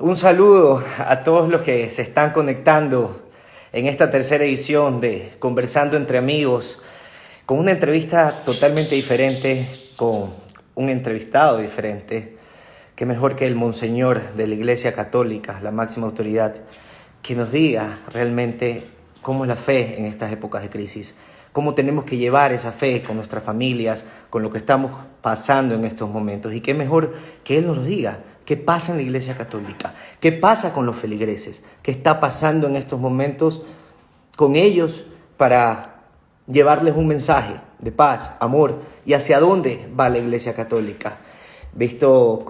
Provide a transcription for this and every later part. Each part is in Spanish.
Un saludo a todos los que se están conectando en esta tercera edición de Conversando entre Amigos, con una entrevista totalmente diferente, con un entrevistado diferente. Qué mejor que el Monseñor de la Iglesia Católica, la máxima autoridad, que nos diga realmente cómo es la fe en estas épocas de crisis, cómo tenemos que llevar esa fe con nuestras familias, con lo que estamos pasando en estos momentos. Y qué mejor que Él nos lo diga. ¿Qué pasa en la Iglesia Católica? ¿Qué pasa con los feligreses? ¿Qué está pasando en estos momentos con ellos para llevarles un mensaje de paz, amor? ¿Y hacia dónde va la Iglesia Católica? Visto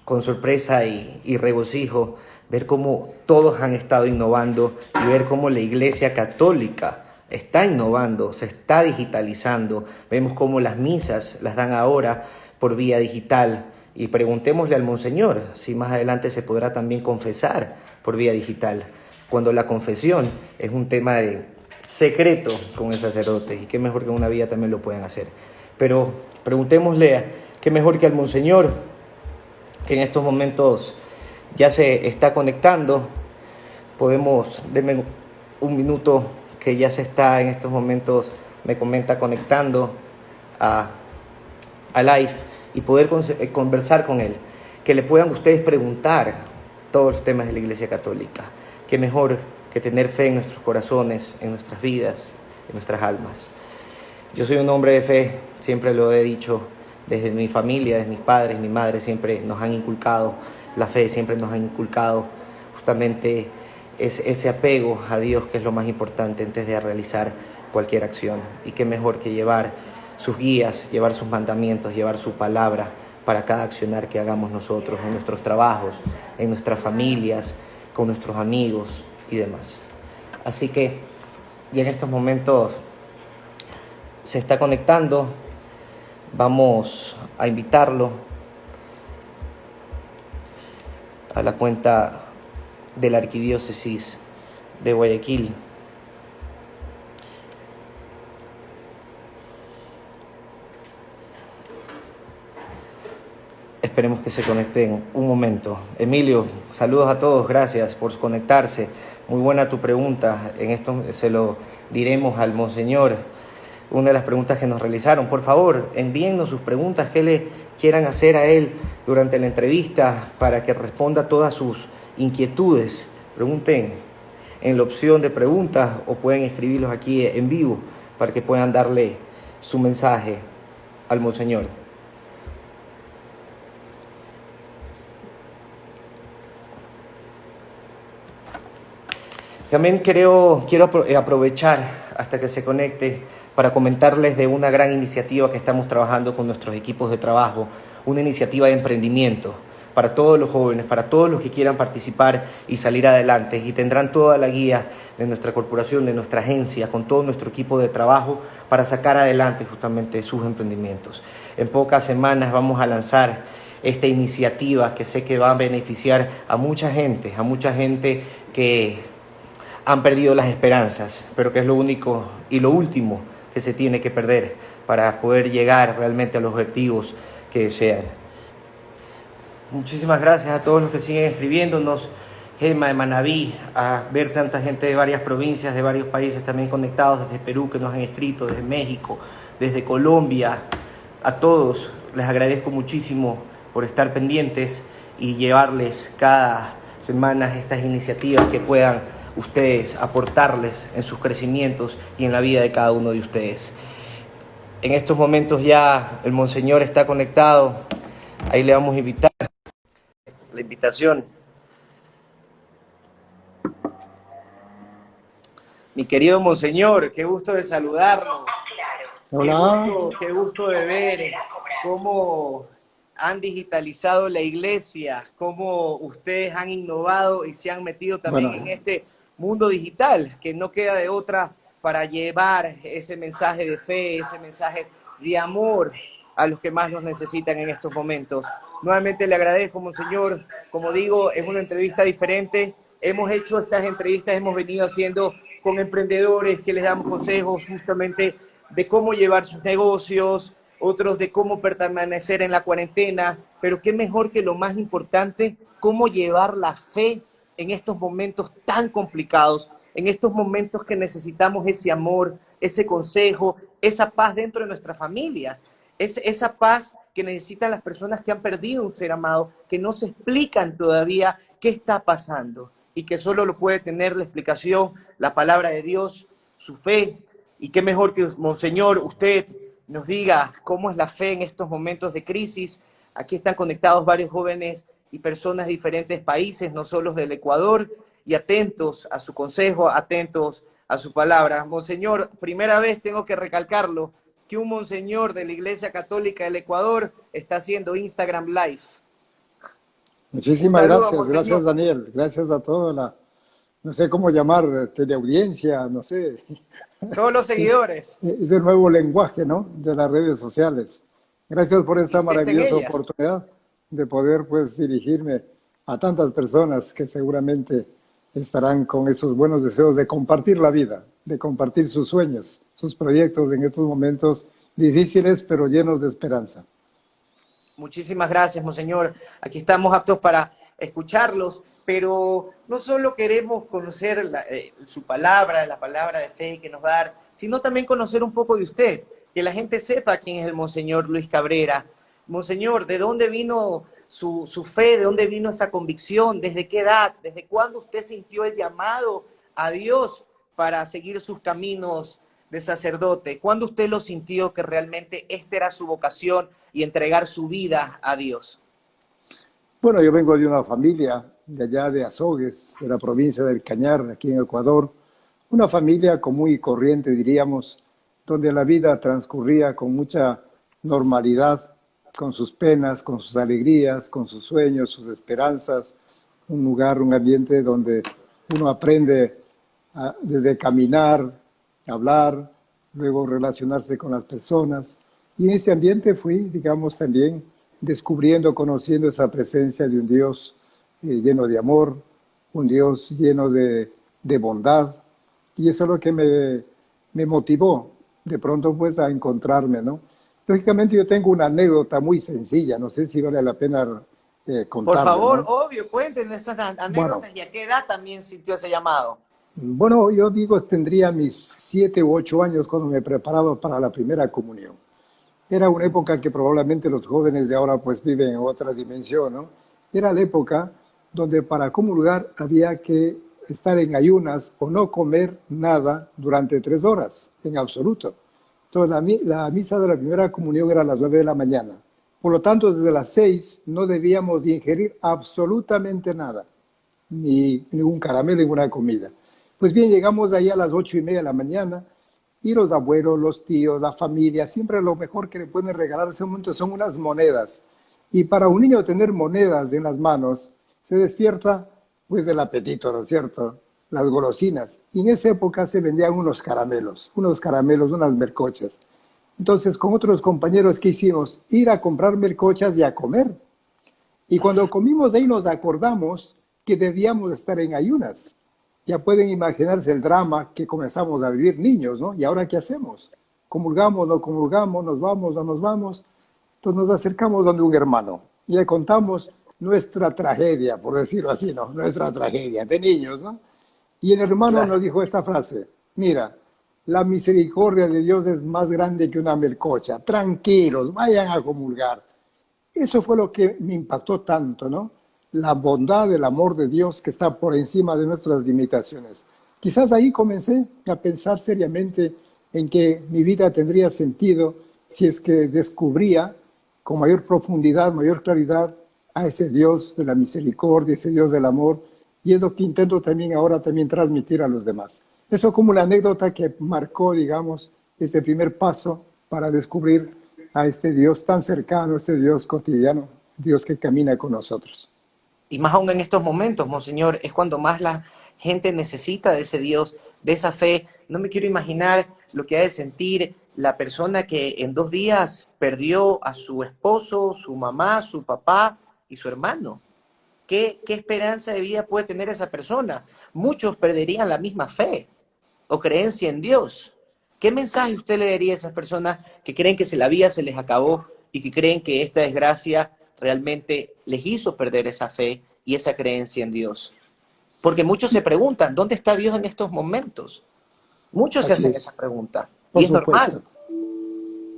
con sorpresa y regocijo ver cómo todos han estado innovando y ver cómo la Iglesia Católica está innovando, se está digitalizando. Vemos cómo las misas las dan ahora por vía digital. Y preguntémosle al Monseñor si más adelante se podrá también confesar por vía digital, cuando la confesión es un tema de secreto con el sacerdote, y qué mejor que en una vía también lo puedan hacer. Pero preguntémosle, qué mejor que al Monseñor, que en estos momentos ya se está conectando. Deme un minuto, que ya se está en estos momentos, me comenta, conectando a live, y poder conversar con él, que le puedan ustedes preguntar todos los temas de la Iglesia Católica. Qué mejor que tener fe en nuestros corazones, en nuestras vidas, en nuestras almas. Yo soy un hombre de fe, siempre lo he dicho, desde mi familia, desde mis padres, mi madre, siempre nos han inculcado la fe, siempre nos han inculcado justamente ese apego a Dios, que es lo más importante antes de realizar cualquier acción. Y qué mejor que llevar sus guías, llevar sus mandamientos, llevar su palabra para cada accionar que hagamos nosotros, en nuestros trabajos, en nuestras familias, con nuestros amigos y demás. Así que, y en estos momentos se está conectando, vamos a invitarlo a la cuenta de la Arquidiócesis de Guayaquil. Esperemos que se conecten un momento. Emilio, saludos a todos, gracias por conectarse. Muy buena tu pregunta, en esto se lo diremos al Monseñor. Una de las preguntas que nos realizaron, por favor, envíennos sus preguntas que le quieran hacer a él durante la entrevista para que responda a todas sus inquietudes. Pregunten en la opción de preguntas o pueden escribirlos aquí en vivo para que puedan darle su mensaje al Monseñor. También quiero aprovechar hasta que se conecte para comentarles de una gran iniciativa que estamos trabajando con nuestros equipos de trabajo, una iniciativa de emprendimiento para todos los jóvenes, para todos los que quieran participar y salir adelante, y tendrán toda la guía de nuestra corporación, de nuestra agencia, con todo nuestro equipo de trabajo para sacar adelante justamente sus emprendimientos. En pocas semanas vamos a lanzar esta iniciativa que sé que va a beneficiar a mucha gente que han perdido las esperanzas, pero que es lo único y lo último que se tiene que perder para poder llegar realmente a los objetivos que desean. Muchísimas gracias a todos los que siguen escribiéndonos. Gemma de Manabí, a ver tanta gente de varias provincias, de varios países también conectados, desde Perú que nos han escrito, desde México, desde Colombia. A todos les agradezco muchísimo por estar pendientes y llevarles cada semana estas iniciativas que puedan ustedes aportarles en sus crecimientos y en la vida de cada uno de ustedes. En estos momentos ya el Monseñor está conectado, ahí le vamos a invitar la invitación. Mi querido Monseñor, qué gusto de saludarlo. Hola. Qué gusto de ver cómo han digitalizado la iglesia, cómo ustedes han innovado y se han metido también en este mundo digital, que no queda de otra para llevar ese mensaje de fe, ese mensaje de amor a los que más nos necesitan en estos momentos. Nuevamente le agradezco, Monseñor. Como digo, es una entrevista diferente. Hemos hecho estas entrevistas, hemos venido haciendo con emprendedores que les damos consejos justamente de cómo llevar sus negocios, otros de cómo permanecer en la cuarentena, pero qué mejor que lo más importante, cómo llevar la fe en estos momentos tan complicados, en estos momentos que necesitamos ese amor, ese consejo, esa paz dentro de nuestras familias, esa paz que necesitan las personas que han perdido un ser amado, que no se explican todavía qué está pasando y que solo lo puede tener la explicación, la palabra de Dios, su fe. Y qué mejor que, Monseñor, usted nos diga cómo es la fe en estos momentos de crisis. Aquí están conectados varios jóvenes y personas de diferentes países, no solo del Ecuador, y atentos a su consejo, atentos a su palabra. Monseñor, primera vez tengo que recalcarlo, que un monseñor de la Iglesia Católica del Ecuador está haciendo Instagram Live. Muchísimas gracias, gracias Daniel, gracias a toda la, no sé cómo llamar, teleaudiencia, no sé. Todos los seguidores. Es el nuevo lenguaje, ¿no?, de las redes sociales. Gracias por esta maravillosa oportunidad de poder, pues, dirigirme a tantas personas que seguramente estarán con esos buenos deseos de compartir la vida, de compartir sus sueños, sus proyectos en estos momentos difíciles, pero llenos de esperanza. Muchísimas gracias, Monseñor. Aquí estamos aptos para escucharlos, pero no solo queremos conocer su palabra, la palabra de fe que nos va a dar, sino también conocer un poco de usted, que la gente sepa quién es el Monseñor Luis Cabrera. Monseñor, ¿de dónde vino su fe? ¿De dónde vino esa convicción? ¿Desde qué edad? ¿Desde cuándo usted sintió el llamado a Dios para seguir sus caminos de sacerdote? ¿Cuándo usted lo sintió que realmente esta era su vocación y entregar su vida a Dios? Bueno, yo vengo de una familia de allá de Azogues, de la provincia del Cañar, aquí en Ecuador. Una familia común y corriente, diríamos, donde la vida transcurría con mucha normalidad, con sus penas, con sus alegrías, con sus sueños, sus esperanzas. Un lugar, un ambiente donde uno aprende desde caminar, hablar, luego relacionarse con las personas. Y en ese ambiente fui, digamos, también descubriendo, conociendo esa presencia de un Dios lleno de amor, un Dios lleno de bondad. Y eso es lo que me motivó de pronto, pues, a encontrarme, ¿no? Lógicamente yo tengo una anécdota muy sencilla, no sé si vale la pena contarla. Por favor, ¿no? obvio, cuéntenos esas anécdotas. Bueno, y a qué edad también sintió ese llamado. Bueno, yo digo, tendría mis 7 u 8 años cuando me preparaba para la primera comunión. Era una época que probablemente los jóvenes de ahora pues viven en otra dimensión, ¿no? Era la época donde para comulgar había que estar en ayunas o no comer nada durante 3 horas, en absoluto. Entonces la misa de la primera comunión era a las 9 de la mañana. Por lo tanto, desde las 6 no debíamos ingerir absolutamente nada, ni ningún caramelo, ninguna comida. Pues bien, llegamos ahí a las 8:30 de la mañana y los abuelos, los tíos, la familia, siempre lo mejor que le pueden regalar en ese momento son unas monedas. Y para un niño tener monedas en las manos, se despierta pues del apetito, ¿no es cierto? Las golosinas. Y en esa época se vendían unos caramelos, unas melcochas. Entonces, con otros compañeros, ¿qué hicimos? Ir a comprar melcochas y a comer. Y cuando comimos ahí nos acordamos que debíamos estar en ayunas. Ya pueden imaginarse el drama que comenzamos a vivir niños, ¿no? ¿Y ahora qué hacemos? ¿Comulgamos, no comulgamos, nos vamos, no nos vamos? Entonces nos acercamos donde un hermano y le contamos nuestra tragedia, por decirlo así, ¿no? Nuestra tragedia de niños, ¿no? Y el hermano nos dijo esta frase: mira, la misericordia de Dios es más grande que una melcocha. Tranquilos, vayan a comulgar. Eso fue lo que me impactó tanto, ¿no? La bondad, el amor de Dios que está por encima de nuestras limitaciones. Quizás ahí comencé a pensar seriamente en que mi vida tendría sentido si es que descubría con mayor profundidad, mayor claridad a ese Dios de la misericordia, ese Dios del amor, y es lo que intento también ahora transmitir a los demás. Eso como una anécdota que marcó, digamos, este primer paso para descubrir a este Dios tan cercano, este Dios cotidiano, Dios que camina con nosotros. Y más aún en estos momentos, Monseñor, es cuando más la gente necesita de ese Dios, de esa fe. No me quiero imaginar lo que ha de sentir la persona que en 2 días perdió a su esposo, su mamá, su papá y su hermano. ¿Qué esperanza de vida puede tener esa persona? Muchos perderían la misma fe o creencia en Dios. ¿Qué mensaje usted le daría a esas personas que creen que la vida se les acabó y que creen que esta desgracia realmente les hizo perder esa fe y esa creencia en Dios? Porque muchos se preguntan, ¿dónde está Dios en estos momentos? Muchos se Así hacen es, esa pregunta y por es normal. supuesto,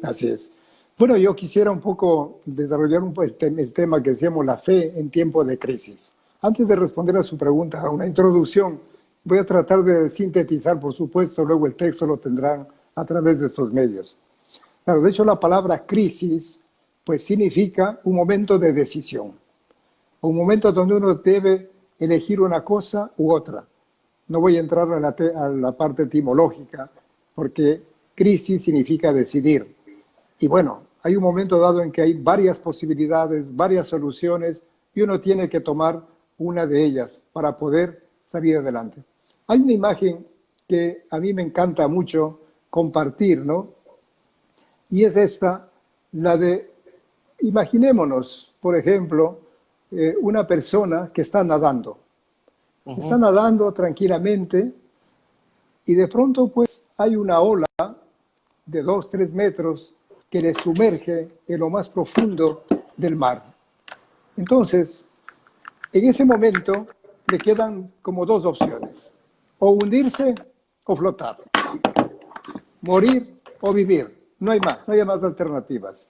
así es. Bueno, yo quisiera un poco desarrollar el tema que decíamos la fe en tiempos de crisis. Antes de responder a su pregunta, a una introducción, voy a tratar de sintetizar, por supuesto, luego el texto lo tendrán a través de estos medios. Claro, de hecho la palabra crisis pues significa un momento de decisión, un momento donde uno debe elegir una cosa u otra. No voy a entrar a la parte etimológica, porque crisis significa decidir. Y bueno, hay un momento dado en que hay varias posibilidades, varias soluciones, y uno tiene que tomar una de ellas para poder salir adelante. Hay una imagen que a mí me encanta mucho compartir, ¿no? Y es esta, la de, imaginémonos, por ejemplo, una persona que está nadando. Está nadando tranquilamente y de pronto pues hay una ola de 2, 3 metros que le sumerge en lo más profundo del mar. Entonces, en ese momento le quedan como dos opciones, o hundirse o flotar, morir o vivir. No hay más, no hay más alternativas.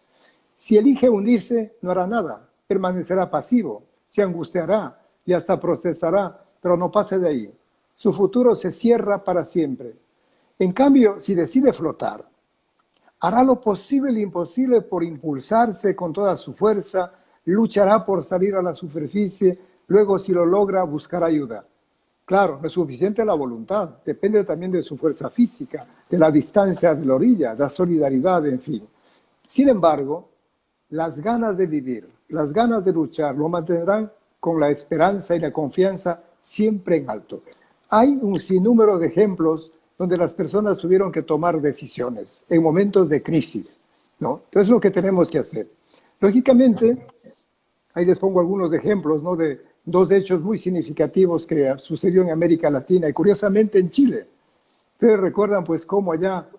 Si elige hundirse, no hará nada, permanecerá pasivo, se angustiará y hasta procesará, pero no pase de ahí. Su futuro se cierra para siempre. En cambio, si decide flotar, hará lo posible e imposible por impulsarse con toda su fuerza, luchará por salir a la superficie, luego si lo logra buscará ayuda. Claro, no es suficiente la voluntad, depende también de su fuerza física, de la distancia de la orilla, de la solidaridad, en fin. Sin embargo, las ganas de vivir, las ganas de luchar, lo mantendrán con la esperanza y la confianza siempre en alto. Hay un sinnúmero de ejemplos donde las personas tuvieron que tomar decisiones en momentos de crisis, ¿no? Entonces, lo que tenemos que hacer. Lógicamente, ahí les pongo algunos ejemplos, ¿no? De dos hechos muy significativos que sucedió en América Latina y curiosamente en Chile. Ustedes recuerdan pues cómo allá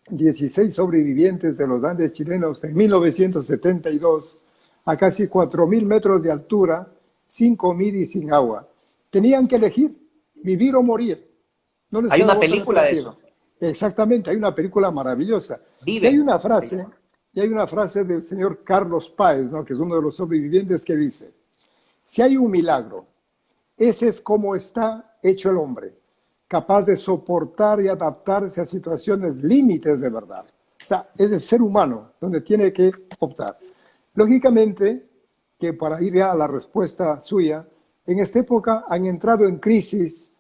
16 sobrevivientes de los Andes chilenos en 1972, a casi 4.000 metros de altura, sin comida y sin agua, tenían que elegir vivir o morir. No les Hay una quedaba otra película de alternativa. eso. Hay una película maravillosa. Y hay Viven. una Se frase, llama. y hay una frase del señor Carlos Páez, ¿no? Que es uno de los sobrevivientes, que dice: si hay un milagro, ese es como está hecho el hombre, capaz de soportar y adaptarse a situaciones límites de verdad. O sea, es el ser humano donde tiene que optar. Lógicamente, que para ir ya a la respuesta suya, en esta época han entrado en crisis,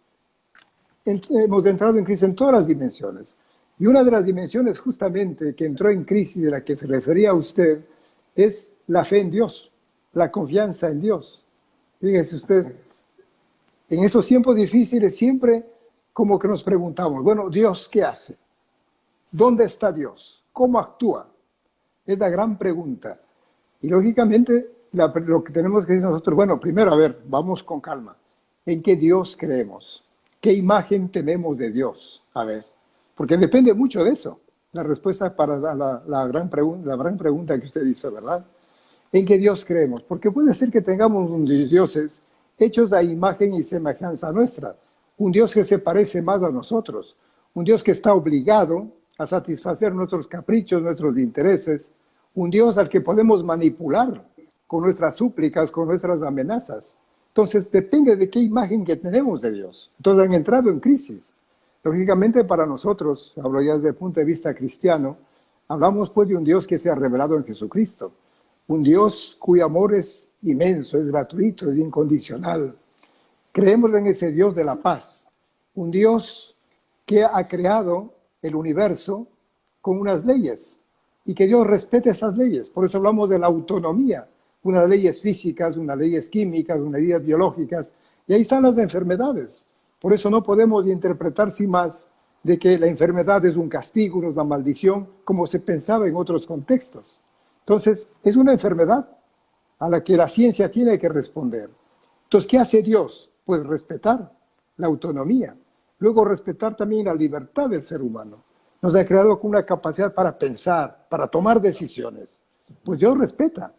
hemos entrado en crisis en todas las dimensiones. Y una de las dimensiones justamente que entró en crisis, de la que se refería a usted, es la fe en Dios, la confianza en Dios. Fíjese usted, en estos tiempos difíciles siempre como que nos preguntamos, bueno, ¿Dios qué hace? ¿Dónde está Dios? ¿Cómo actúa? Es la gran pregunta. Y lógicamente lo que tenemos que decir nosotros, bueno, primero, a ver, vamos con calma. ¿En qué Dios creemos? ¿Qué imagen tenemos de Dios? A ver, porque depende mucho de eso. La respuesta para la gran pregunta que usted hizo, ¿verdad? ¿En qué Dios creemos? Porque puede ser que tengamos dioses hechos a imagen y semejanza nuestra, un Dios que se parece más a nosotros, un Dios que está obligado a satisfacer nuestros caprichos, nuestros intereses, un Dios al que podemos manipular con nuestras súplicas, con nuestras amenazas. Entonces, depende de qué imagen que tenemos de Dios. Entonces, han entrado en crisis. Lógicamente, para nosotros, hablo ya desde el punto de vista cristiano, hablamos pues de un Dios que se ha revelado en Jesucristo, un Dios cuyo amor es inmenso, es gratuito, es incondicional. Creemos en ese Dios de la paz, un Dios que ha creado el universo con unas leyes y que Dios respete esas leyes. Por eso hablamos de la autonomía, unas leyes físicas, unas leyes químicas, unas leyes biológicas, y ahí están las enfermedades. Por eso no podemos interpretar sin más de que la enfermedad es un castigo, es una maldición, como se pensaba en otros contextos. Entonces, es una enfermedad a la que la ciencia tiene que responder. Entonces, ¿qué hace Dios? Pues respetar la autonomía. Luego, respetar también la libertad del ser humano. nos ha creado con una capacidad para pensar, para tomar decisiones. Pues Dios respeta,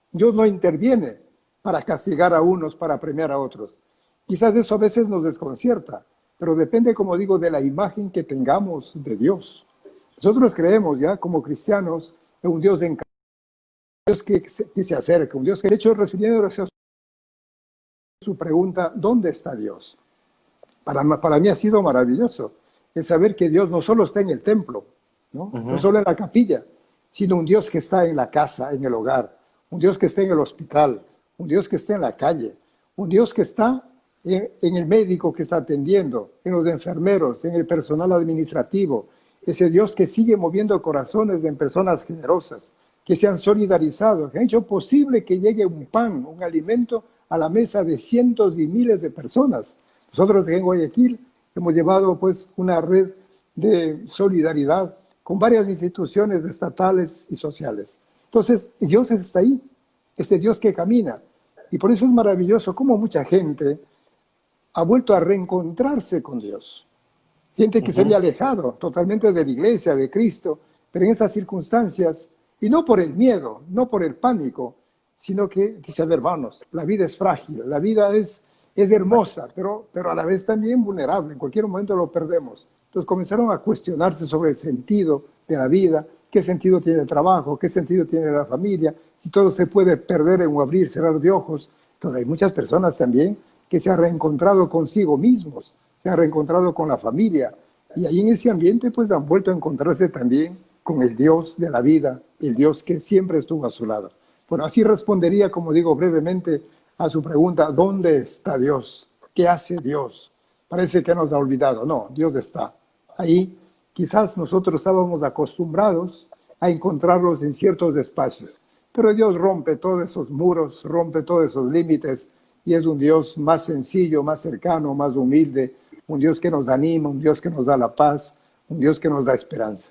Dios no interviene para castigar a unos, para premiar a otros. Quizás eso a veces nos desconcierta, pero depende, como digo, de la imagen que tengamos de Dios. Nosotros creemos ya como cristianos en un Dios encarnado, un Dios que se acerca, un Dios que, de hecho, refiriéndose a su pregunta, ¿dónde está Dios? Para mí ha sido maravilloso el saber que Dios no solo está en el templo, no solo en la capilla, sino un Dios que está en la casa, en el hogar, un Dios que está en el hospital, un Dios que está en la calle, un Dios que está en el médico que está atendiendo, en los enfermeros, en el personal administrativo, ese Dios que sigue moviendo corazones de personas generosas, que se han solidarizado, que han hecho posible que llegue un pan, un alimento a la mesa de cientos y miles de personas. Nosotros en Guayaquil hemos llevado pues una red de solidaridad con varias instituciones estatales y sociales. Entonces, Dios está ahí, ese Dios que camina. Y por eso es maravilloso cómo mucha gente ha vuelto a reencontrarse con Dios. Gente que se había alejado totalmente de la iglesia, de Cristo, pero en esas circunstancias, y no por el miedo, no por el pánico, sino que dice, a ver, hermanos, la vida es frágil, la vida es hermosa, pero a la vez también vulnerable, en cualquier momento lo perdemos. Entonces comenzaron a cuestionarse sobre el sentido de la vida, qué sentido tiene el trabajo, qué sentido tiene la familia, si todo se puede perder en un abrir, cerrar de ojos. Entonces hay muchas personas también que se han reencontrado consigo mismos, se han reencontrado con la familia, y ahí en ese ambiente pues han vuelto a encontrarse también con el Dios de la vida, el Dios que siempre estuvo a su lado. Bueno, así respondería, como digo brevemente, a su pregunta, ¿dónde está Dios? ¿Qué hace Dios? Parece que nos ha olvidado. No, Dios está ahí. Quizás nosotros estábamos acostumbrados a encontrarlos en ciertos espacios, pero Dios rompe todos esos muros, rompe todos esos límites, y es un Dios más sencillo, más cercano, más humilde, un Dios que nos anima, un Dios que nos da la paz, un Dios que nos da esperanza.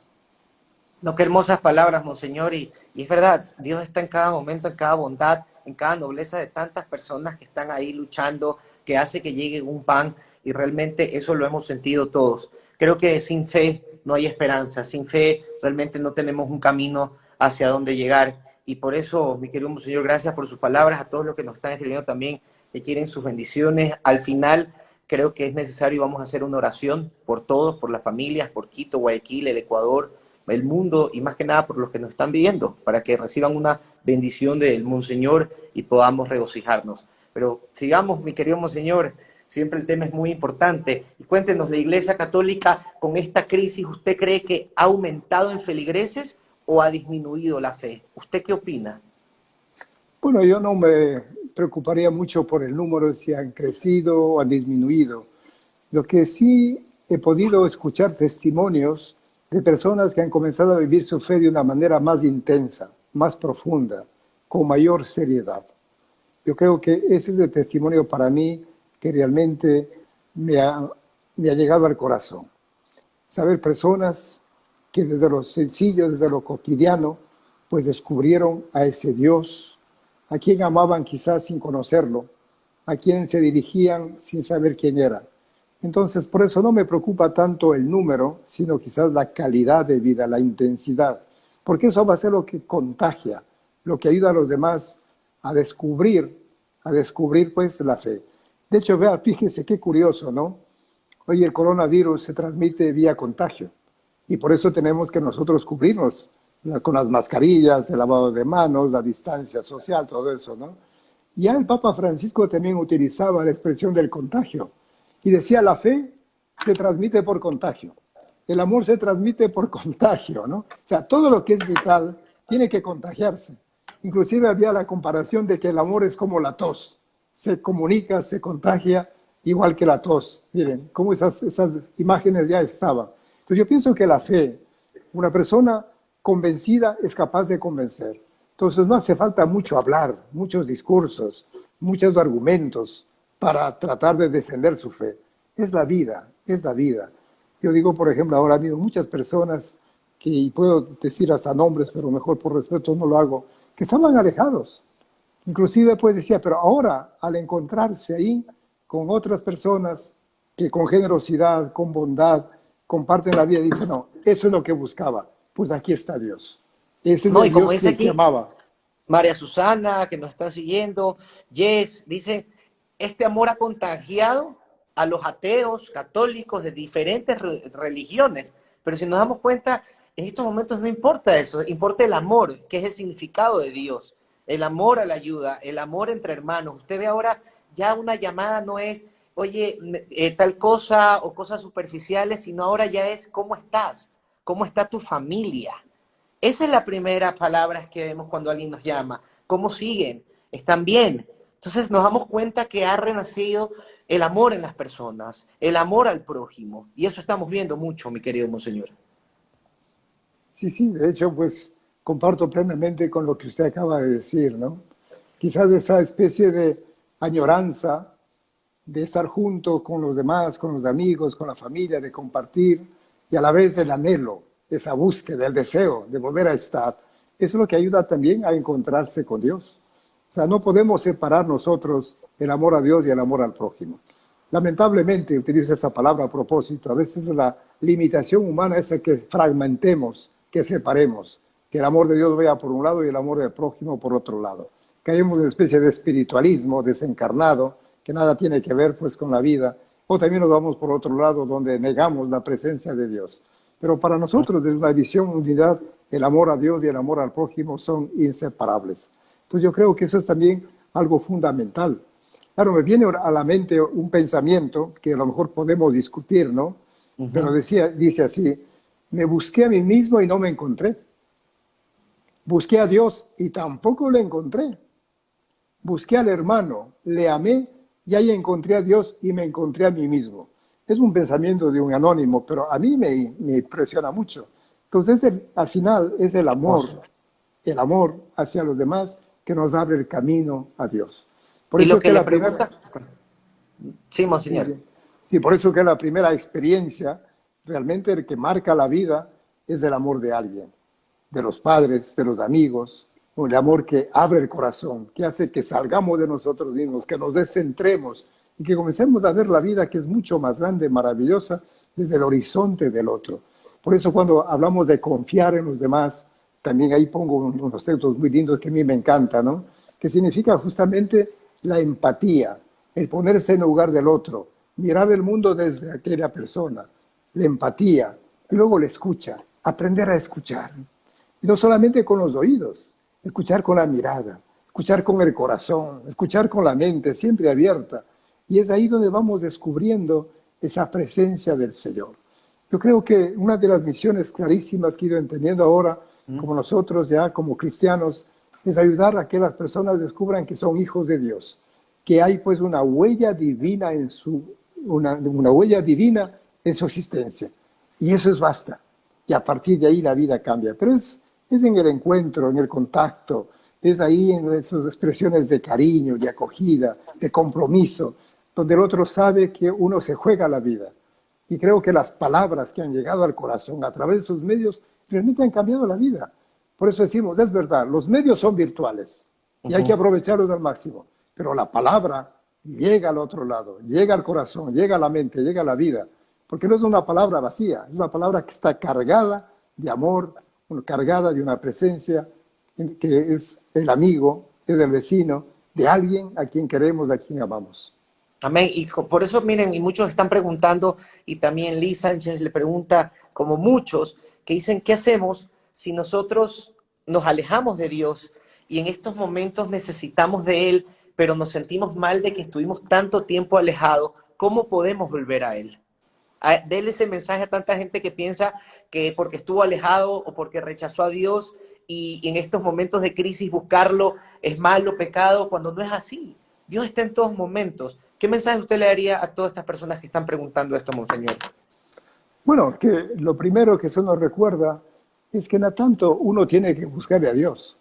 No, qué hermosas palabras, Monseñor, y es verdad, Dios está en cada momento, en cada bondad, en cada nobleza de tantas personas que están ahí luchando, que hace que llegue un pan, y realmente eso lo hemos sentido todos. Creo que sin fe no hay esperanza, sin fe realmente no tenemos un camino hacia dónde llegar, y por eso, mi querido Monseñor, gracias por sus palabras, a todos los que nos están escribiendo también, que quieren sus bendiciones. Al final, creo que es necesario y vamos a hacer una oración por todos, por las familias, por Quito, Guayaquil, el Ecuador, el mundo, y más que nada por los que nos están viendo, para que reciban una bendición del Monseñor y podamos regocijarnos. Pero sigamos, mi querido Monseñor, siempre el tema es muy importante. Y cuéntenos, la Iglesia Católica con esta crisis, ¿usted cree que ha aumentado en feligreses o ha disminuido la fe? ¿Usted qué opina? Bueno, yo no me preocuparía mucho por el número, si han crecido o han disminuido. Lo que sí he podido escuchar testimonios de personas que han comenzado a vivir su fe de una manera más intensa, más profunda, con mayor seriedad. Yo creo que ese es el testimonio para mí que realmente me ha llegado al corazón. Saber personas que desde lo sencillo, desde lo cotidiano, pues descubrieron a ese Dios, a quien amaban quizás sin conocerlo, a quien se dirigían sin saber quién era. Entonces, por eso no me preocupa tanto el número, sino quizás la calidad de vida, la intensidad, porque eso va a ser lo que contagia, lo que ayuda a los demás a descubrir pues la fe. De hecho, vea, fíjese qué curioso, ¿no? Hoy el coronavirus se transmite vía contagio y por eso tenemos que nosotros cubrirnos con las mascarillas, el lavado de manos, la distancia social, todo eso, ¿no? Ya el Papa Francisco también utilizaba la expresión del contagio y decía, la fe se transmite por contagio, el amor se transmite por contagio, ¿no? O sea, todo lo que es vital tiene que contagiarse. Inclusive había la comparación de que el amor es como la tos, se comunica, se contagia, igual que la tos. Miren, cómo esas imágenes ya estaban. Entonces yo pienso que la fe, una persona convencida es capaz de convencer. Entonces no hace falta mucho hablar, muchos discursos, muchos argumentos para tratar de defender su fe. Es la vida, es la vida. Yo digo, por ejemplo, ahora mismo muchas personas, que y puedo decir hasta nombres, pero mejor por respeto no lo hago, que estaban alejados. Inclusive pues decía, pero ahora al encontrarse ahí con otras personas que con generosidad, con bondad, comparten la vida y dicen, no, eso es lo que buscaba. Pues aquí está Dios. Ese es No, el y como Dios dice que aquí amaba. María Susana, que nos está siguiendo, Jess, dice, este amor ha contagiado a los ateos, católicos, de diferentes religiones, pero si nos damos cuenta, en estos momentos no importa eso, importa el amor, que es el significado de Dios, el amor a la ayuda, el amor entre hermanos. Usted ve ahora, ya una llamada no es, oye, tal cosa o cosas superficiales, sino ahora ya es, cómo está tu familia. Esa es la primera palabra que vemos cuando alguien nos llama. ¿Cómo siguen? ¿Están bien? Entonces nos damos cuenta que ha renacido el amor en las personas, el amor al prójimo. Y eso estamos viendo mucho, mi querido monseñor. Sí, sí, de hecho, pues comparto plenamente con lo que usted acaba de decir, ¿no? Quizás esa especie de añoranza de estar junto con los demás, con los amigos, con la familia, de compartir, y a la vez el anhelo, esa búsqueda, el deseo de volver a estar. Eso es lo que ayuda también a encontrarse con Dios. O sea, no podemos separar nosotros el amor a Dios y el amor al prójimo. Lamentablemente, utilizo esa palabra a propósito, a veces la limitación humana es que fragmentemos, que separemos, que el amor de Dios vaya por un lado y el amor del prójimo por otro lado. Caemos en una especie de espiritualismo desencarnado, que nada tiene que ver pues con la vida, o también nos vamos por otro lado donde negamos la presencia de Dios. Pero para nosotros, desde una visión unidad, el amor a Dios y el amor al prójimo son inseparables. Entonces yo creo que eso es también algo fundamental. Claro, me viene a la mente un pensamiento que a lo mejor podemos discutir, ¿no? Pero dice así, me busqué a mí mismo y no me encontré. Busqué a Dios y tampoco le encontré. Busqué al hermano, le amé y ahí encontré a Dios y me encontré a mí mismo. Es un pensamiento de un anónimo, pero a mí me impresiona mucho. Entonces, al final es el amor hacia los demás que nos abre el camino a Dios. Por Y eso lo que que le la primera, pregunta, sí, sí, monseñor. sí. Sí, por eso que la primera experiencia, realmente el que marca la vida, es el amor de alguien, de los padres, de los amigos, el amor que abre el corazón, que hace que salgamos de nosotros mismos, que nos descentremos y que comencemos a ver la vida que es mucho más grande, maravillosa, desde el horizonte del otro. Por eso cuando hablamos de confiar en los demás, también ahí pongo unos textos muy lindos que a mí me encantan, ¿no? Que significa justamente la empatía, el ponerse en el lugar del otro, mirar el mundo desde aquella persona, la empatía, y luego la escucha, aprender a escuchar. Y no solamente con los oídos, escuchar con la mirada, escuchar con el corazón, escuchar con la mente siempre abierta. Y es ahí donde vamos descubriendo esa presencia del Señor. Yo creo que una de las misiones clarísimas que he ido entendiendo ahora, como nosotros ya como cristianos, es ayudar a que las personas descubran que son hijos de Dios, que hay pues una huella divina una huella divina en su existencia. Y eso es basta. Y a partir de ahí la vida cambia. Pero es en el encuentro, en el contacto, es ahí en esas expresiones de cariño, de acogida, de compromiso, donde el otro sabe que uno se juega la vida. Y creo que las palabras que han llegado al corazón a través de sus medios realmente han cambiado la vida. Por eso decimos, es verdad, los medios son virtuales y hay que aprovecharlos al máximo, pero la palabra llega al otro lado, llega al corazón, llega a la mente, llega a la vida, porque no es una palabra vacía, es una palabra que está cargada de amor, cargada de una presencia que es el amigo, es el vecino, de alguien a quien queremos, a quien amamos. Amén. Y por eso, miren, y muchos están preguntando, y también Liz Sánchez le pregunta, como muchos, que dicen, ¿qué hacemos si nosotros nos alejamos de Dios y en estos momentos necesitamos de Él, pero nos sentimos mal de que estuvimos tanto tiempo alejados? ¿Cómo podemos volver a Él? Dele ese mensaje a tanta gente que piensa que porque estuvo alejado o porque rechazó a Dios y en estos momentos de crisis buscarlo es malo, pecado, cuando no es así. Dios está en todos momentos. ¿Qué mensaje usted le daría a todas estas personas que están preguntando esto, monseñor? Bueno, que lo primero que eso nos recuerda es que no tanto uno tiene que buscar a Dios.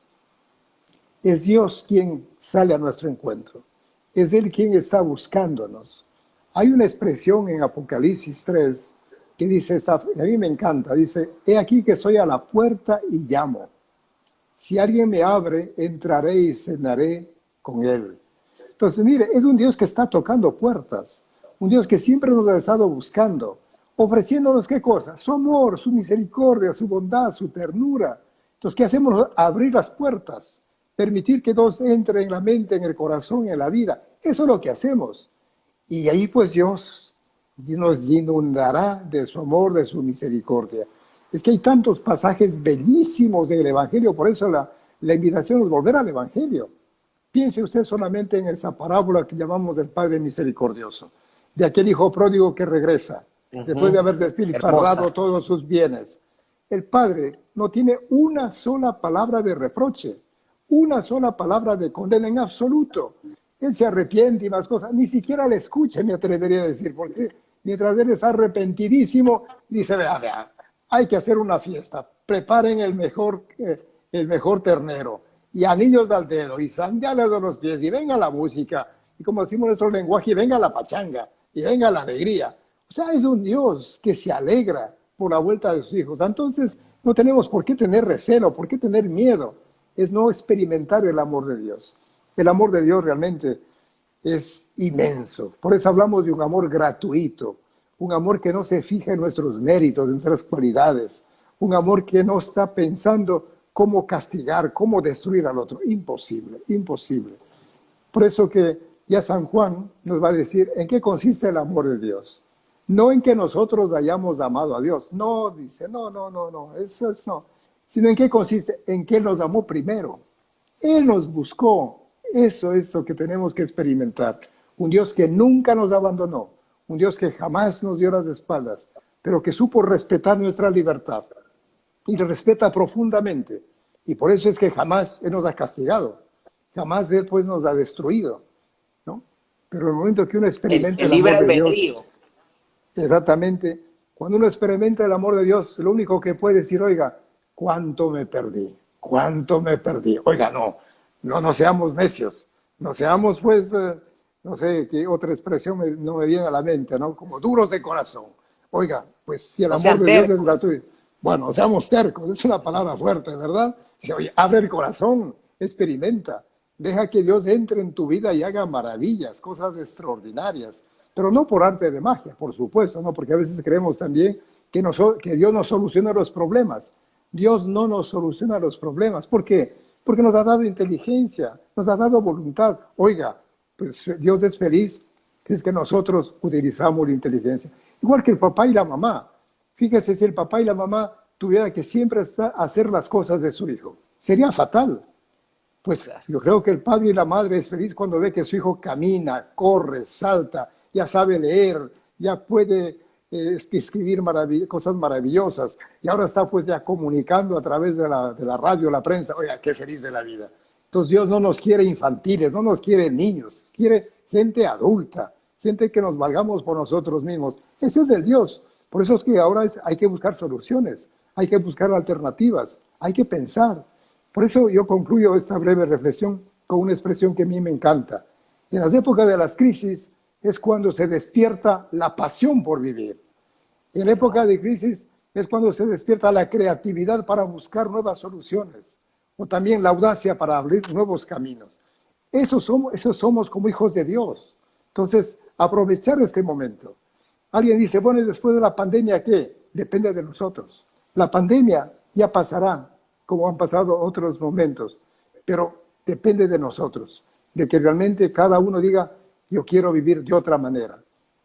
Es Dios quien sale a nuestro encuentro. Es Él quien está buscándonos. Hay una expresión en Apocalipsis 3 que dice, a mí me encanta, dice, he aquí que estoy a la puerta y llamo. Si alguien me abre, entraré y cenaré con Él. Entonces, mire, es un Dios que está tocando puertas, un Dios que siempre nos ha estado buscando. ofreciéndonos ¿qué cosa? Su amor, su misericordia, su bondad, su ternura. Entonces, ¿qué hacemos? Abrir las puertas, permitir que Dios entre en la mente, en el corazón, en la vida. Eso es lo que hacemos. Y ahí pues Dios nos inundará de su amor, de su misericordia. Es que hay tantos pasajes bellísimos del Evangelio, por eso la invitación es volver al Evangelio. Piense usted solamente en esa parábola que llamamos del Padre Misericordioso, de aquel hijo pródigo que regresa, después de haber despilfarrado todos sus bienes. El Padre no tiene una sola palabra de reproche, una sola palabra de condena en absoluto. Él se arrepiente y más cosas, ni siquiera le escucha, me atrevería a decir, porque mientras él es arrepentidísimo, dice, vea, hay que hacer una fiesta, preparen el mejor ternero, y anillos al dedo, y sandalias a los pies, y venga la música, y como decimos en nuestro lenguaje, y venga la pachanga, y venga la alegría. O sea, es un Dios que se alegra por la vuelta de sus hijos. Entonces, no tenemos por qué tener recelo, por qué tener miedo. Es no experimentar el amor de Dios. El amor de Dios realmente es inmenso. Por eso hablamos de un amor gratuito, un amor que no se fija en nuestros méritos, en nuestras cualidades, un amor que no está pensando cómo castigar, cómo destruir al otro. Imposible, imposible. Por eso que ya San Juan nos va a decir en qué consiste el amor de Dios. No en que nosotros hayamos amado a Dios. No, dice, no, eso es no. Sino en qué consiste, en que Él nos amó primero. Él nos buscó. Eso es lo que tenemos que experimentar. Un Dios que nunca nos abandonó. Un Dios que jamás nos dio las espaldas, pero que supo respetar nuestra libertad. Y respeta profundamente. Y por eso es que jamás Él nos ha castigado. Jamás Él pues nos ha destruido, ¿no? Pero en el momento que uno experimenta el amor de Dios, exactamente, cuando uno experimenta el amor de Dios, lo único que puede decir, oiga, cuánto me perdí, cuánto me perdí. Oiga, no seamos necios, no seamos pues, no sé, qué otra expresión no me viene a la mente, ¿no? Como duros de corazón. Oiga, pues si el amor de Dios es gratuito, bueno, seamos tercos, es una palabra fuerte, ¿verdad? Dice, oye, abre el corazón, experimenta, deja que Dios entre en tu vida y haga maravillas, cosas extraordinarias, pero no por arte de magia, por supuesto, ¿no? Porque a veces creemos también que Dios nos soluciona los problemas. Dios no nos soluciona los problemas. ¿Por qué? Porque nos ha dado inteligencia, nos ha dado voluntad. Oiga, pues Dios es feliz, es que nosotros utilizamos la inteligencia. Igual que el papá y la mamá. Fíjese, si el papá y la mamá tuvieran que siempre hacer las cosas de su hijo, sería fatal. Pues yo creo que el padre y la madre es feliz cuando ve que su hijo camina, corre, salta, ya sabe leer, ya puede escribir cosas maravillosas, y ahora está pues ya comunicando a través de la radio, la prensa. Oiga, qué feliz de la vida. Entonces Dios no nos quiere infantiles, no nos quiere niños, quiere gente adulta, gente que nos valgamos por nosotros mismos. Ese es el Dios. Por eso es que ahora hay que buscar soluciones, hay que buscar alternativas, hay que pensar. Por eso yo concluyo esta breve reflexión con una expresión que a mí me encanta. En las épocas de las crisis es cuando se despierta la pasión por vivir. En la época de crisis es cuando se despierta la creatividad para buscar nuevas soluciones, o también la audacia para abrir nuevos caminos. Eso somos como hijos de Dios. Entonces, aprovechar este momento. Alguien dice, bueno, ¿y después de la pandemia qué? Depende de nosotros. La pandemia ya pasará, como han pasado otros momentos, pero depende de nosotros, de que realmente cada uno diga, yo quiero vivir de otra manera,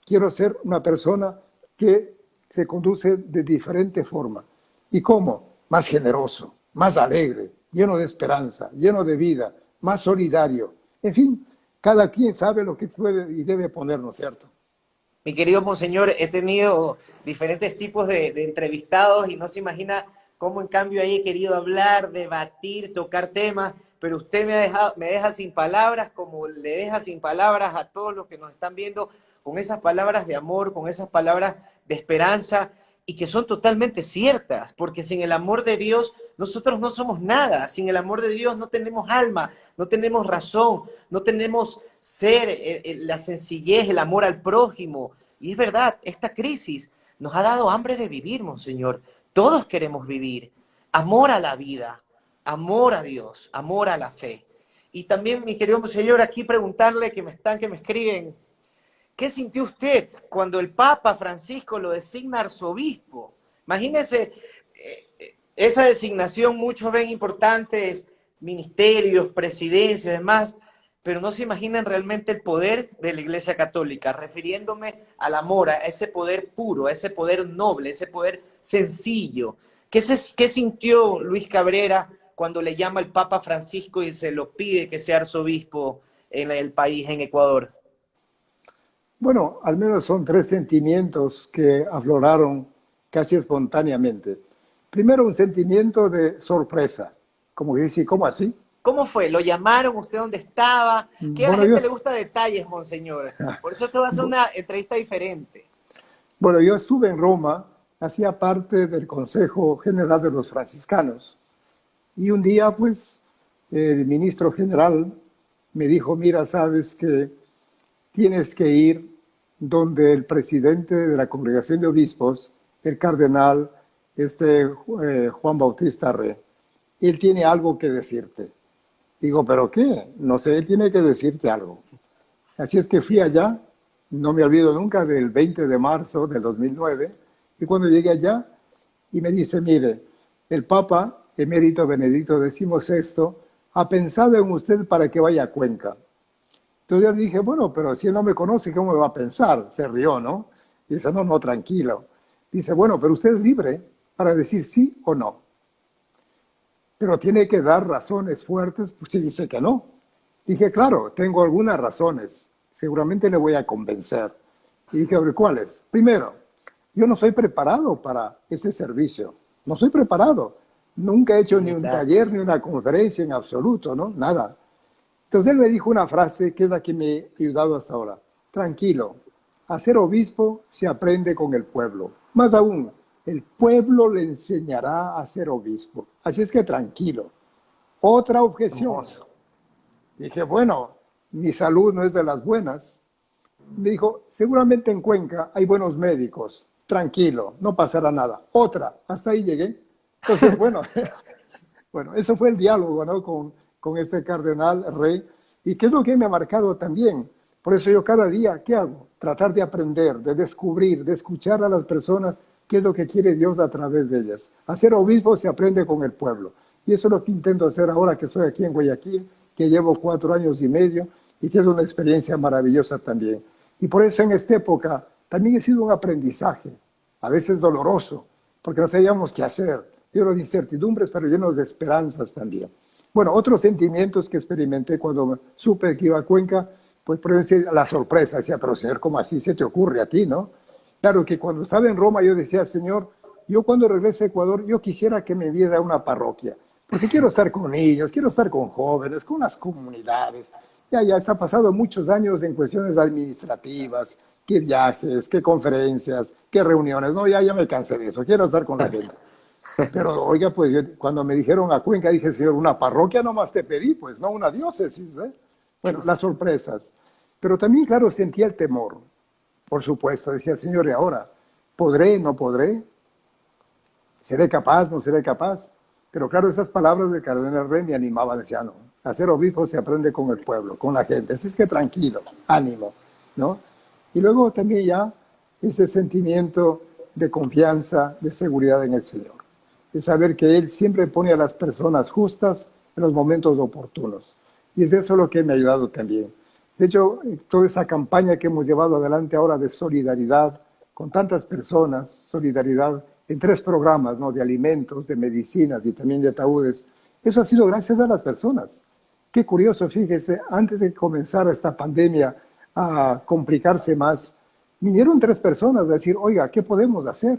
quiero ser una persona que se conduce de diferente forma. ¿Y cómo? Más generoso, más alegre, lleno de esperanza, lleno de vida, más solidario. En fin, cada quien sabe lo que puede y debe ponernos, ¿cierto? Mi querido monseñor, he tenido diferentes tipos de entrevistados y no se imagina cómo en cambio ahí he querido hablar, debatir, tocar temas, pero usted me deja sin palabras, como le deja sin palabras a todos los que nos están viendo, con esas palabras de amor, con esas palabras de esperanza, y que son totalmente ciertas, porque sin el amor de Dios nosotros no somos nada, sin el amor de Dios no tenemos alma, no tenemos razón, no tenemos ser, la sencillez, el amor al prójimo. Y es verdad, esta crisis nos ha dado hambre de vivir, monseñor. Todos queremos vivir. Amor a la vida, amor a Dios, amor a la fe. Y también, mi querido monseñor, aquí preguntarle que me escriben, ¿qué sintió usted cuando el Papa Francisco lo designa arzobispo? Imagínese esa designación, muchos ven importantes ministerios, presidencias, demás, pero no se imaginan realmente el poder de la Iglesia Católica, refiriéndome al amor, a ese poder puro, a ese poder noble, ese poder sencillo. ¿Qué sintió Luis Cabrera cuando le llama el Papa Francisco y se lo pide que sea arzobispo en el país, en Ecuador? Bueno, al menos son tres sentimientos que afloraron casi espontáneamente. Primero, un sentimiento de sorpresa, como que dice, ¿cómo así? ¿Cómo fue? ¿Lo llamaron? ¿Usted dónde estaba? Que a la Bueno, gente le gusta detalles, monseñor. Por eso te va a hacer una entrevista diferente. bueno, yo estuve en Roma, hacía parte del Consejo General de los Franciscanos. Y un día, pues, el ministro general me dijo, mira, sabes que tienes que ir donde el presidente de la Congregación de Obispos, el cardenal Juan Bautista Re, él tiene algo que decirte. Digo, ¿pero qué? No sé, él tiene que decirte algo. Así es que fui allá, no me olvido nunca del 20 de marzo del 2009, y cuando llegué allá, y me dice, mire, el Papa emérito Benedicto XVI ha pensado en usted para que vaya a Cuenca. Entonces yo dije, bueno, pero si él no me conoce, ¿cómo me va a pensar? Se rió, ¿no? Y dice, no, tranquilo. Dice, bueno, pero usted es libre para decir sí o no. Pero tiene que dar razones fuertes pues, si dice que no. Dije, claro, tengo algunas razones. Seguramente le voy a convencer. Y dije, ¿cuáles? Primero, yo no soy preparado para ese servicio. No soy preparado. Nunca he hecho ni un taller ni una conferencia en absoluto, ¿no? Nada. Entonces él me dijo una frase que es la que me ha ayudado hasta ahora. Tranquilo, a ser obispo se aprende con el pueblo. Más aún, el pueblo le enseñará a ser obispo. Así es que tranquilo. Otra objeción. Hermoso. Dije, bueno, mi salud no es de las buenas. Me dijo, seguramente en Cuenca hay buenos médicos. Tranquilo, no pasará nada. Otra, hasta ahí llegué. Entonces, bueno, bueno, eso fue el diálogo, ¿no? Con este cardenal Rey. ¿Y qué es lo que me ha marcado también? Por eso yo cada día, ¿qué hago? Tratar de aprender, de descubrir, de escuchar a las personas qué es lo que quiere Dios a través de ellas. A ser obispo se aprende con el pueblo. Y eso es lo que intento hacer ahora que estoy aquí en Guayaquil, que llevo 4 años y medio y que es una experiencia maravillosa también. Y por eso en esta época también ha sido un aprendizaje, a veces doloroso, porque no sabíamos qué hacer, llenos de incertidumbres, pero llenos de esperanzas también. Bueno, otros sentimientos que experimenté cuando supe que iba a Cuenca, pues por decir la sorpresa, decía, pero Señor, ¿cómo así se te ocurre a ti, no? Claro que cuando estaba en Roma yo decía, Señor, yo cuando regrese a Ecuador, yo quisiera que me envíes a una parroquia, porque quiero estar con niños, quiero estar con jóvenes, con las comunidades. Ya se ha pasado muchos años en cuestiones administrativas, qué viajes, qué conferencias, qué reuniones. No, ya me cansé de eso, quiero estar con la gente. Pero oiga, pues yo, cuando me dijeron a Cuenca, dije, Señor, una parroquia nomás te pedí, pues no una diócesis, ¿eh? Bueno, las sorpresas. Pero también, claro, sentía el temor, por supuesto. Decía, Señor, ¿y ahora? ¿Podré, no podré? ¿Seré capaz, no seré capaz? Pero claro, esas palabras del cardenal Rey me animaban, decía, no, a ser obispo se aprende con el pueblo, con la gente. Así es que tranquilo, ánimo, ¿no? Y luego también ya ese sentimiento de confianza, de seguridad en el Señor. De saber que Él siempre pone a las personas justas en los momentos oportunos. Y es eso lo que me ha ayudado también. De hecho, toda esa campaña que hemos llevado adelante ahora de solidaridad con tantas personas, solidaridad en 3 programas, ¿no? De alimentos, de medicinas y también de ataúdes, eso ha sido gracias a las personas. Qué curioso, fíjese, antes de comenzar esta pandemia a complicarse más, vinieron 3 personas a decir, oiga, ¿qué podemos hacer?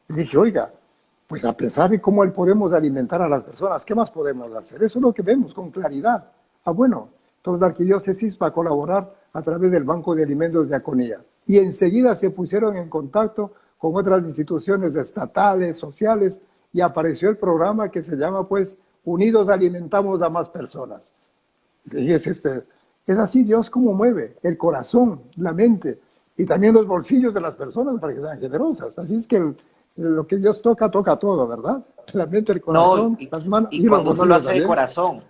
Y dije, oiga, pues a pensar en cómo podemos alimentar a las personas, ¿qué más podemos hacer? Eso es lo que vemos con claridad. Bueno, entonces la arquidiócesis va a colaborar a través del Banco de Alimentos de Diaconía. Y enseguida se pusieron en contacto con otras instituciones estatales, sociales, y apareció el programa que se llama, pues, Unidos Alimentamos a Más Personas. Fíjese usted, es así Dios como mueve el corazón, la mente, y también los bolsillos de las personas para que sean generosas. Así es que lo que Dios toca, toca todo, ¿verdad? La mente, el corazón, las manos y cuando uno lo hace de también. corazón.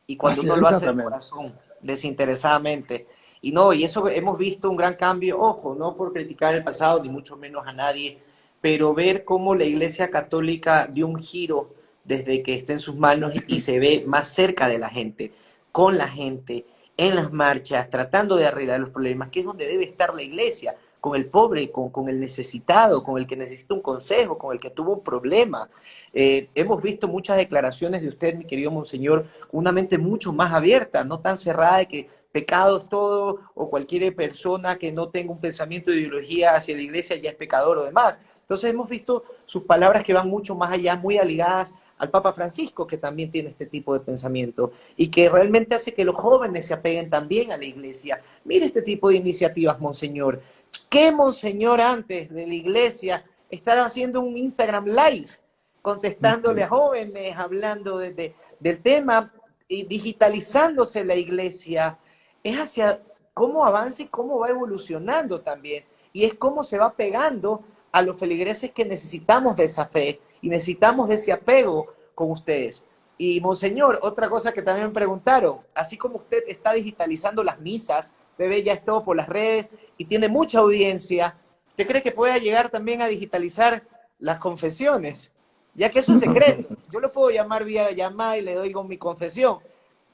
Y cuando Así uno es, lo hace de exactamente. corazón, desinteresadamente. Y no, y eso hemos visto un gran cambio, ojo, no por criticar el pasado, ni mucho menos a nadie, pero ver cómo la Iglesia Católica dio un giro desde que está en sus manos y se ve más cerca de la gente, con la gente, en las marchas, tratando de arreglar los problemas, que es donde debe estar la Iglesia, con el pobre, con el necesitado, con el que necesita un consejo, con el que tuvo un problema. Hemos visto muchas declaraciones de usted, mi querido Monseñor, con una mente mucho más abierta, no tan cerrada de que pecado es todo, o cualquier persona que no tenga un pensamiento de ideología hacia la iglesia ya es pecador o demás. Entonces hemos visto sus palabras que van mucho más allá, muy ligadas al Papa Francisco, que también tiene este tipo de pensamiento, y que realmente hace que los jóvenes se apeguen también a la iglesia. Mire este tipo de iniciativas, Monseñor. ¿Qué Monseñor antes de la iglesia estar haciendo un Instagram Live, contestándole a jóvenes, hablando del tema y digitalizándose la iglesia? Es hacia cómo avanza y cómo va evolucionando también. Y es cómo se va pegando a los feligreses que necesitamos de esa fe y necesitamos de ese apego con ustedes. Y Monseñor, otra cosa que también me preguntaron, así como usted está digitalizando las misas, bebé ya es todo por las redes y tiene mucha audiencia, ¿usted cree que pueda llegar también a digitalizar las confesiones? Ya que eso es secreto, yo lo puedo llamar vía llamada y le doy con mi confesión.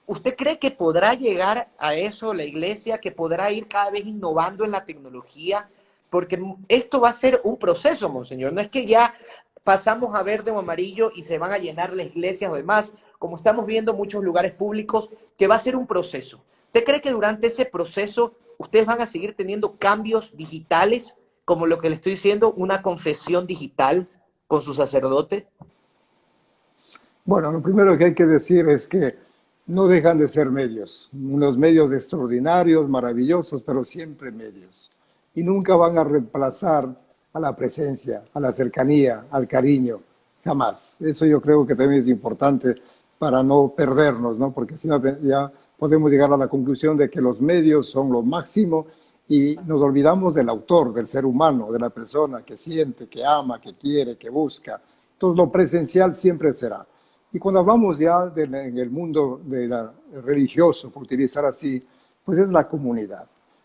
¿Usted cree que podrá llegar a eso la iglesia, que podrá ir cada vez innovando en la tecnología? Porque esto va a ser un proceso, Monseñor. No es que ya pasamos a verde o amarillo y se van a llenar las iglesias o demás, como estamos viendo en muchos lugares públicos, que va a ser un proceso. ¿Usted cree que durante ese proceso ustedes van a seguir teniendo cambios digitales, como lo que le estoy diciendo, una confesión digital con su sacerdote? Bueno, lo primero que hay que decir es que no dejan de ser medios, unos medios extraordinarios, maravillosos, pero siempre medios. Y nunca van a reemplazar a la presencia, a la cercanía, al cariño, jamás. Eso yo creo que también es importante para no perdernos, ¿no? Porque si no ya podemos llegar a la conclusión de que los medios son lo máximo y nos olvidamos del autor, del ser humano, de la persona que siente, que ama, que quiere, que busca. Entonces lo presencial siempre será. Y cuando hablamos ya en el mundo religioso, por utilizar así, pues es la comunidad.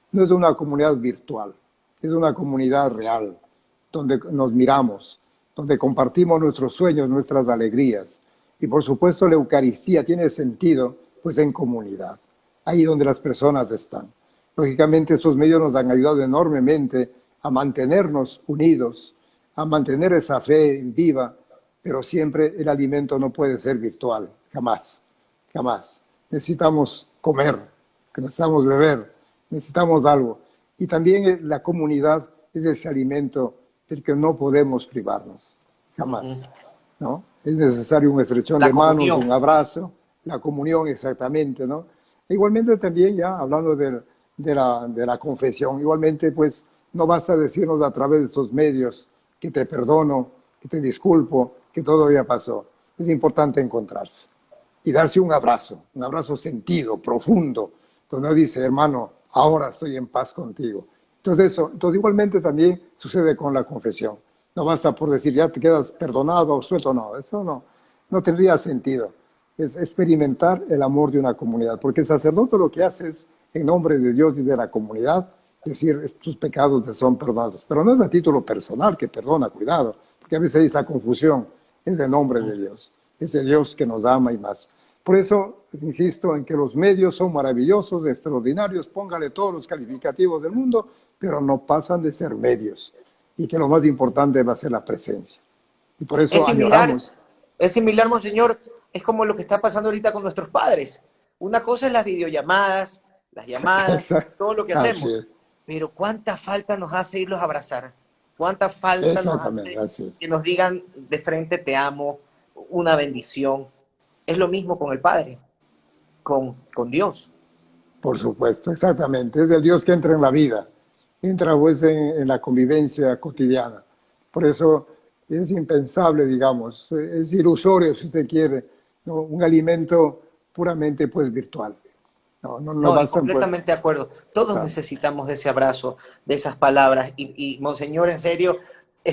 No es una comunidad virtual, es una comunidad real, donde nos miramos, donde compartimos nuestros sueños, nuestras alegrías. Y por supuesto la Eucaristía tiene sentido pues en comunidad, ahí donde las personas están. Lógicamente estos medios nos han ayudado enormemente a mantenernos unidos, a mantener esa fe viva, pero siempre el alimento no puede ser virtual, jamás, jamás. Necesitamos comer, necesitamos beber, necesitamos algo. Y también la comunidad es ese alimento del que no podemos privarnos, jamás, ¿no? Es necesario un estrechón de manos, un abrazo, la comunión exactamente, ¿no? E igualmente también ya hablando de la confesión, igualmente pues no basta decirnos a través de estos medios que te perdono, que te disculpo, que todo ya pasó. Es importante encontrarse y darse un abrazo sentido, profundo, donde uno dice, hermano, ahora estoy en paz contigo. Entonces igualmente también sucede con la confesión. No basta por decir, ya te quedas perdonado o suelto, no, eso no tendría sentido. Es experimentar el amor de una comunidad, porque el sacerdote lo que hace es, en nombre de Dios y de la comunidad, decir, tus pecados te son perdonados. Pero no es a título personal que perdona, cuidado, porque a veces hay esa confusión. Es el nombre de Dios, es el Dios que nos ama y más. Por eso insisto en que los medios son maravillosos, extraordinarios, póngale todos los calificativos del mundo, pero no pasan de ser medios. Y que lo más importante va a ser la presencia. Y por eso añoramos. Es similar, Monseñor, es como lo que está pasando ahorita con nuestros padres. Una cosa es las videollamadas, las llamadas, todo lo que hacemos. Pero ¿cuánta falta nos hace irlos a abrazar? ¿Cuánta falta nos hace que nos digan de frente te amo, una bendición? Es lo mismo con el Padre, con Dios. Por supuesto, exactamente. Es el Dios que entra en la vida, entra pues en la convivencia cotidiana. Por eso es impensable, digamos, es ilusorio, si usted quiere, ¿no? Un alimento puramente pues virtual. No, completamente de acuerdo. Todos necesitamos de ese abrazo, de esas palabras. Y Monseñor, en serio,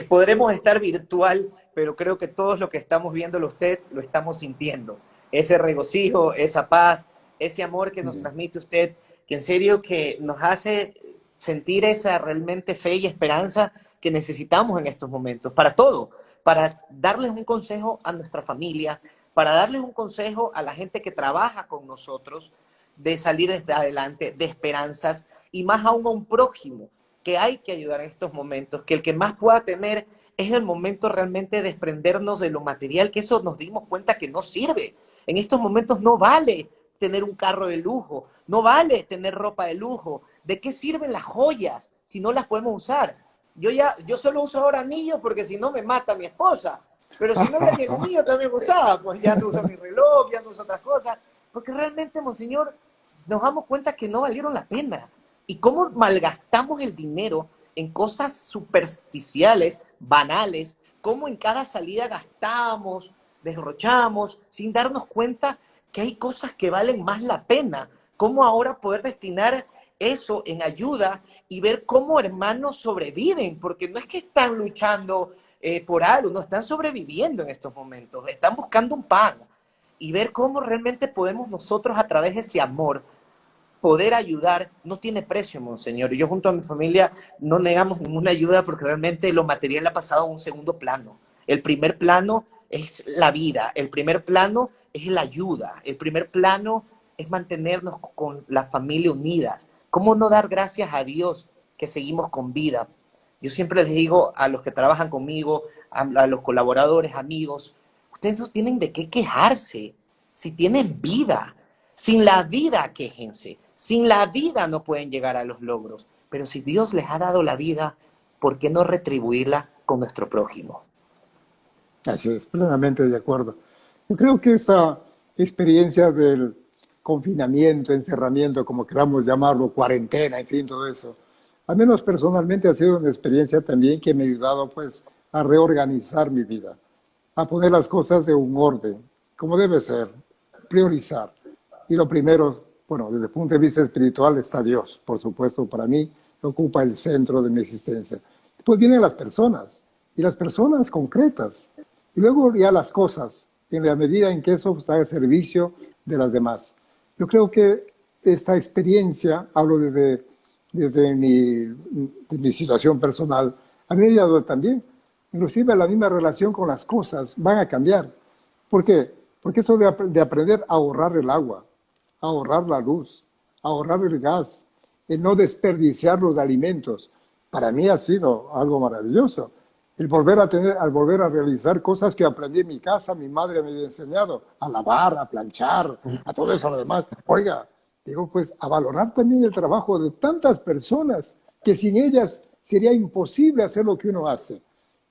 podremos estar virtual, pero creo que todos lo que estamos viéndolo usted, lo estamos sintiendo. Ese regocijo, esa paz, ese amor que nos transmite usted, que en serio que nos hace sentir esa realmente fe y esperanza que necesitamos en estos momentos, para todo, para darles un consejo a nuestra familia, para darles un consejo a la gente que trabaja con nosotros, de salir desde adelante, de esperanzas, y más aún a un prójimo, que hay que ayudar en estos momentos, que el que más pueda tener es el momento realmente de desprendernos de lo material, que eso nos dimos cuenta que no sirve. En estos momentos no vale tener un carro de lujo, no vale tener ropa de lujo. ¿De qué sirven las joyas si no las podemos usar? Yo solo uso ahora anillos porque si no me mata mi esposa. Pero si no era que el anillo también usaba, pues ya no uso mi reloj, ya no uso otras cosas. Porque realmente, monseñor, nos damos cuenta que no valieron la pena. Y cómo malgastamos el dinero en cosas supersticiales, banales, cómo en cada salida gastamos, derrochamos, sin darnos cuenta que hay cosas que valen más la pena. Cómo ahora poder destinar eso en ayuda y ver cómo hermanos sobreviven, porque no es que están luchando por algo, no, están sobreviviendo en estos momentos, están buscando un pan, y ver cómo realmente podemos nosotros a través de ese amor poder ayudar, no tiene precio, monseñor. Y yo junto a mi familia no negamos ninguna ayuda porque realmente lo material ha pasado a un segundo plano. El primer plano es la vida, el primer plano es la ayuda, el primer plano es mantenernos con la familia unidas. ¿Cómo no dar gracias a Dios que seguimos con vida? Yo siempre les digo a los que trabajan conmigo, a los colaboradores, amigos, ustedes no tienen de qué quejarse si tienen vida. Sin la vida, quéjense. Sin la vida no pueden llegar a los logros. Pero si Dios les ha dado la vida, ¿por qué no retribuirla con nuestro prójimo? Así es, plenamente de acuerdo. Yo creo que esta experiencia del confinamiento, encerramiento, como queramos llamarlo, cuarentena, en fin, todo eso, al menos personalmente ha sido una experiencia también que me ha ayudado pues a reorganizar mi vida, a poner las cosas en un orden, como debe ser, priorizar. Y lo primero, bueno, desde el punto de vista espiritual está Dios, por supuesto, para mí ocupa el centro de mi existencia. Después vienen las personas, y las personas concretas, y luego ya las cosas, en la medida en que eso está al servicio de las demás. Yo creo que esta experiencia, hablo desde mi situación personal, a mí me ha ayudado también. Inclusive la misma relación con las cosas van a cambiar. ¿Por qué? Porque eso de aprender a ahorrar el agua, a ahorrar la luz, a ahorrar el gas, el no desperdiciar los alimentos, para mí ha sido algo maravilloso. El volver al volver a realizar cosas que aprendí en mi casa, mi madre me había enseñado, a lavar, a planchar, a todo eso, lo demás. Oiga, digo, pues a valorar también el trabajo de tantas personas que sin ellas sería imposible hacer lo que uno hace.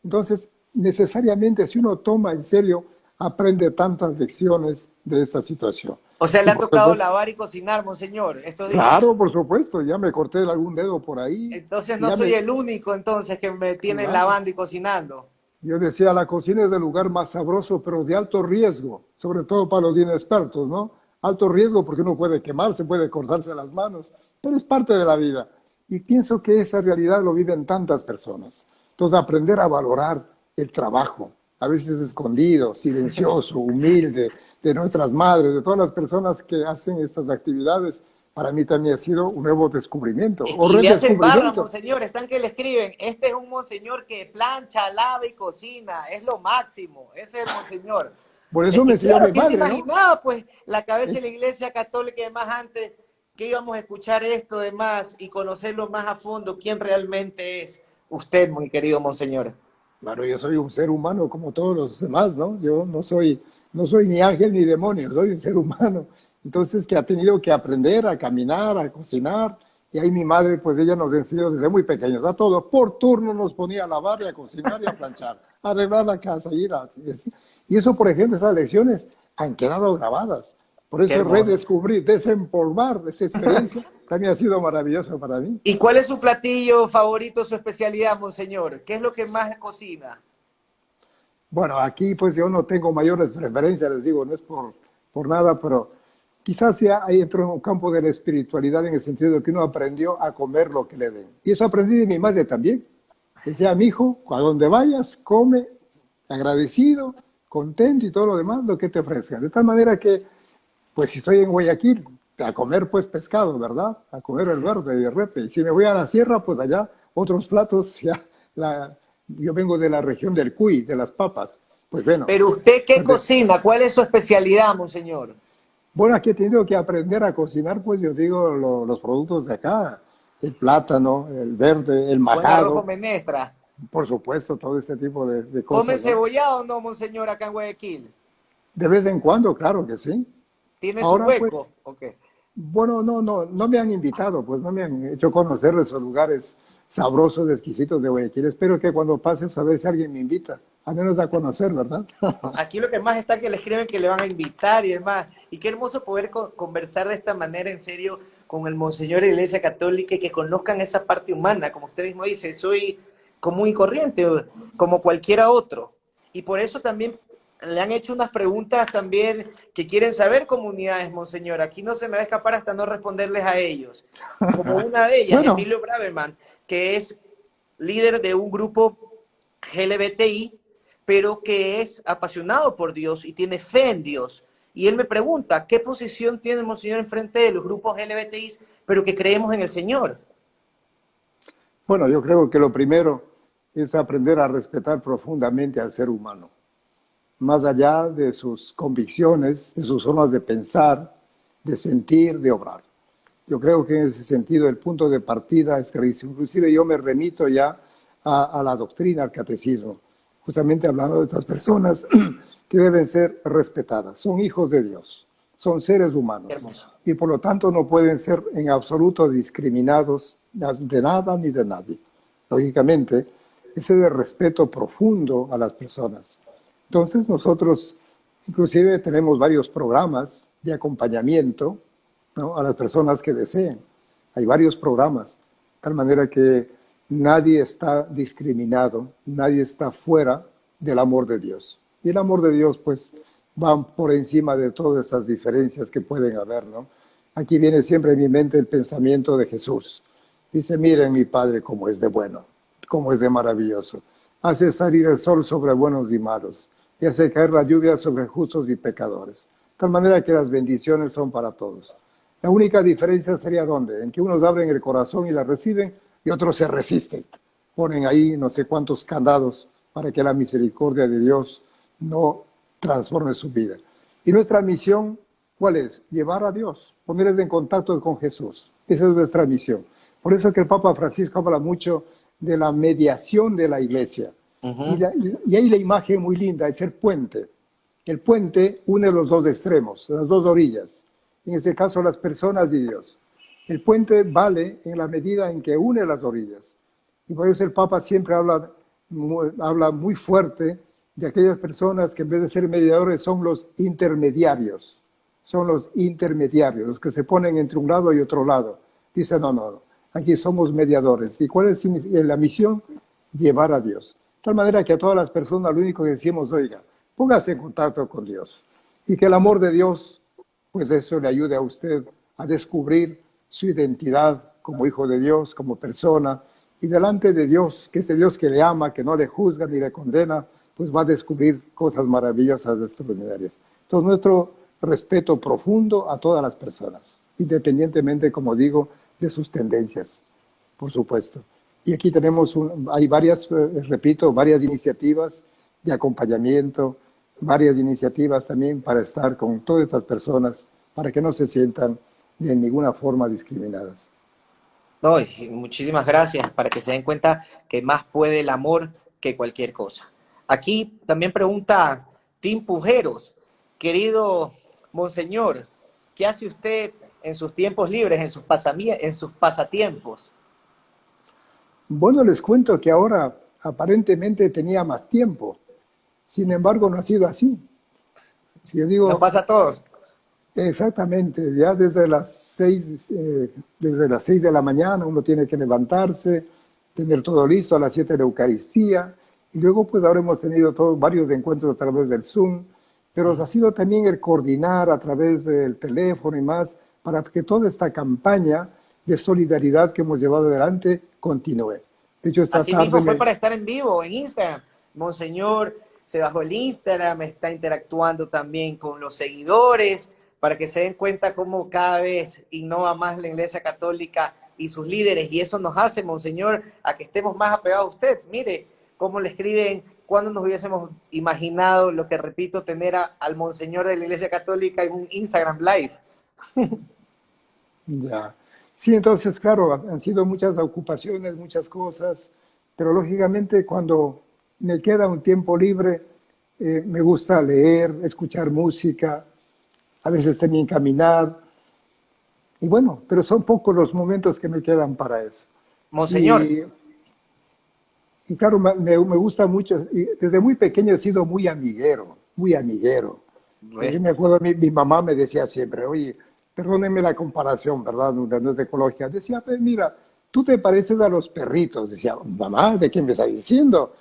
Entonces, necesariamente, si uno toma en serio, aprende tantas lecciones de esta situación. O sea, le ha tocado lavar y cocinar, monseñor, estos días. Claro, por supuesto, ya me corté algún dedo por ahí. Entonces no soy el único entonces que me tienen lavando y cocinando. Yo decía, la cocina es el lugar más sabroso, pero de alto riesgo, sobre todo para los inexpertos, ¿no? Alto riesgo porque uno puede quemarse, puede cortarse las manos, pero es parte de la vida. Y pienso que esa realidad lo viven tantas personas. Entonces, aprender a valorar el trabajo, a veces escondido, silencioso, humilde, de nuestras madres, de todas las personas que hacen estas actividades, para mí también ha sido un nuevo descubrimiento. Y le hacen barra, monseñor, están que le escriben, este es un monseñor que plancha, lava y cocina, es lo máximo, ese es el monseñor. Por eso me enseñó mi madre, se imaginaba, ¿no? Pues, la cabeza de la Iglesia Católica y demás antes, que íbamos a escuchar esto de más y conocerlo más a fondo, quién realmente es usted, muy querido monseñor. Claro, yo soy un ser humano como todos los demás, ¿no? Yo no soy ni ángel ni demonio, soy un ser humano. Entonces, que ha tenido que aprender a caminar, a cocinar. Y ahí mi madre, pues ella nos enseñó desde muy pequeños a todos. Por turno nos ponía a lavar y a cocinar y a planchar, a arreglar la casa. Y eso, por ejemplo, esas lecciones han quedado grabadas. Por eso redescubrir, desempolvar esa experiencia también ha sido maravilloso para mí. ¿Y cuál es su platillo favorito, su especialidad, monseñor? ¿Qué es lo que más cocina? Bueno, aquí pues yo no tengo mayores preferencias, les digo, no es por nada, pero quizás ya ahí entro en un campo de la espiritualidad en el sentido de que uno aprendió a comer lo que le den. Y eso aprendí de mi madre también. Decía, mi hijo, a donde vayas, come agradecido, contento y todo lo demás, lo que te ofrezcan. De tal manera que, pues si estoy en Guayaquil, a comer pues pescado, ¿verdad? A comer el verde y el repe. Y si me voy a la sierra, pues allá otros platos, ya, yo vengo de la región del cuy, de las papas. Pues bueno, Pero usted, ¿qué pues cocina? ¿Cuál es su especialidad, monseñor? bueno, aquí he tenido que aprender a cocinar, pues yo digo, los productos de acá, el plátano, el verde, el Buen arroz con majado, menestra. por supuesto, todo ese tipo de ¿Come cosas, ¿no? cebollado o no, monseñor, acá en Guayaquil? De vez en cuando, claro que sí. ¿Tiene su Ahora, pues, hueco? Ok. bueno, no me han invitado, pues no me han hecho conocer esos lugares sabrosos, exquisitos de Guayaquil. Espero que cuando pases a ver si alguien me invita, al menos a conocer, ¿verdad? Aquí lo que más está que le escriben que le van a invitar y demás. Y qué hermoso poder conversar de esta manera, en serio, con el monseñor de la Iglesia Católica y que conozcan esa parte humana. Como usted mismo dice, soy común y corriente, como cualquiera otro. Y por eso también le han hecho unas preguntas también que quieren saber comunidades, monseñor. Aquí no se me va a escapar hasta no responderles a ellos. Como una de ellas, Bueno, Emilio Braverman, que es líder de un grupo LGBTI, pero que es apasionado por Dios y tiene fe en Dios. Y él me pregunta, ¿qué posición tiene el Monseñor enfrente de los grupos LGBTI, pero que creemos en el Señor? bueno, yo creo que lo primero es aprender a respetar profundamente al ser humano, más allá de sus convicciones, de sus formas de pensar, de sentir, de obrar. Yo creo que en ese sentido el punto de partida es clarísimo. Inclusive yo me remito ya a la doctrina, al catecismo, justamente hablando de estas personas que deben ser respetadas. Son hijos de Dios, son seres Qué humanos hermoso. y por lo tanto no pueden ser en absoluto discriminados de nada ni de nadie. Lógicamente, ese de respeto profundo a las personas. Entonces nosotros inclusive tenemos varios programas de acompañamiento, ¿no?, a las personas que deseen. Hay varios programas, de tal manera que nadie está discriminado, nadie está fuera del amor de Dios. Y el amor de Dios, pues, va por encima de todas esas diferencias que pueden haber, ¿no? Aquí viene siempre en mi mente el pensamiento de Jesús. Dice, miren mi Padre cómo es de bueno, cómo es de maravilloso. Hace salir el sol sobre buenos y malos, y hace caer la lluvia sobre justos y pecadores. De tal manera que las bendiciones son para todos. La única diferencia sería ¿dónde? En que unos abren el corazón y la reciben y otros se resisten. Ponen ahí no sé cuántos candados para que la misericordia de Dios no transforme su vida. Y nuestra misión, ¿cuál es? Llevar a Dios, ponerles en contacto con Jesús. Esa es nuestra misión. Por eso que el Papa Francisco habla mucho de la mediación de la iglesia. Y hay la imagen muy linda, es el puente. El puente une los dos extremos, las dos orillas. En este caso, las personas y Dios. El puente vale en la medida en que une las orillas. Y por eso el Papa siempre habla muy fuerte de aquellas personas que en vez de ser mediadores son los intermediarios. Son los intermediarios, los que se ponen entre un lado y otro lado. Dice, no, aquí somos mediadores. ¿Y cuál es la misión? Llevar a Dios. De tal manera que a todas las personas lo único que decimos, oiga, póngase en contacto con Dios. Y que el amor de Dios, pues eso le ayude a usted a descubrir su identidad como hijo de Dios, como persona, y delante de Dios, que es el Dios que le ama, que no le juzga ni le condena, pues va a descubrir cosas maravillosas, extraordinarias. Entonces, nuestro respeto profundo a todas las personas, independientemente, como digo, de sus tendencias, por supuesto. Y aquí tenemos, hay varias, repito, varias iniciativas de acompañamiento, varias iniciativas también para estar con todas estas personas, para que no se sientan de ninguna forma discriminadas. No, y muchísimas gracias para que se den cuenta que más puede el amor que cualquier cosa. Aquí también pregunta Tim Pujeros, querido monseñor, ¿qué hace usted en sus tiempos libres, en sus pasatiempos? Bueno, les cuento que ahora aparentemente tenía más tiempo. Sin embargo, no ha sido así. Si yo Nos digo, pasa a todos. exactamente, ya desde las 6 de la mañana uno tiene que levantarse, tener todo listo a las 7 de la Eucaristía, y luego pues ahora hemos tenido varios encuentros a través del Zoom, pero ha sido también el coordinar a través del teléfono y más, para que toda esta campaña de solidaridad que hemos llevado adelante continúe. De hecho, esta Así mismo fue tarde para estar en vivo en Instagram. Monseñor se bajó el Instagram, está interactuando también con los seguidores para que se den cuenta cómo cada vez innova más la Iglesia Católica y sus líderes, y eso nos hace, Monseñor, a que estemos más apegados a usted. Mire cómo le escriben, cuando nos hubiésemos imaginado, lo que repito, tener al Monseñor de la Iglesia Católica en un Instagram Live. Ya. Sí, entonces, claro, han sido muchas ocupaciones, muchas cosas, pero lógicamente cuando me queda un tiempo libre, me gusta leer, escuchar música, a veces también caminar, y bueno, pero son pocos los momentos que me quedan para eso. Monseñor. Y claro, me gusta mucho, y desde muy pequeño he sido muy amiguero, muy amiguero. Yo me acuerdo, mi mamá me decía siempre, oye, perdónenme la comparación, ¿verdad? No es ecológica. Decía, pues mira, tú te pareces a los perritos. Decía, mamá, ¿de qué me está diciendo?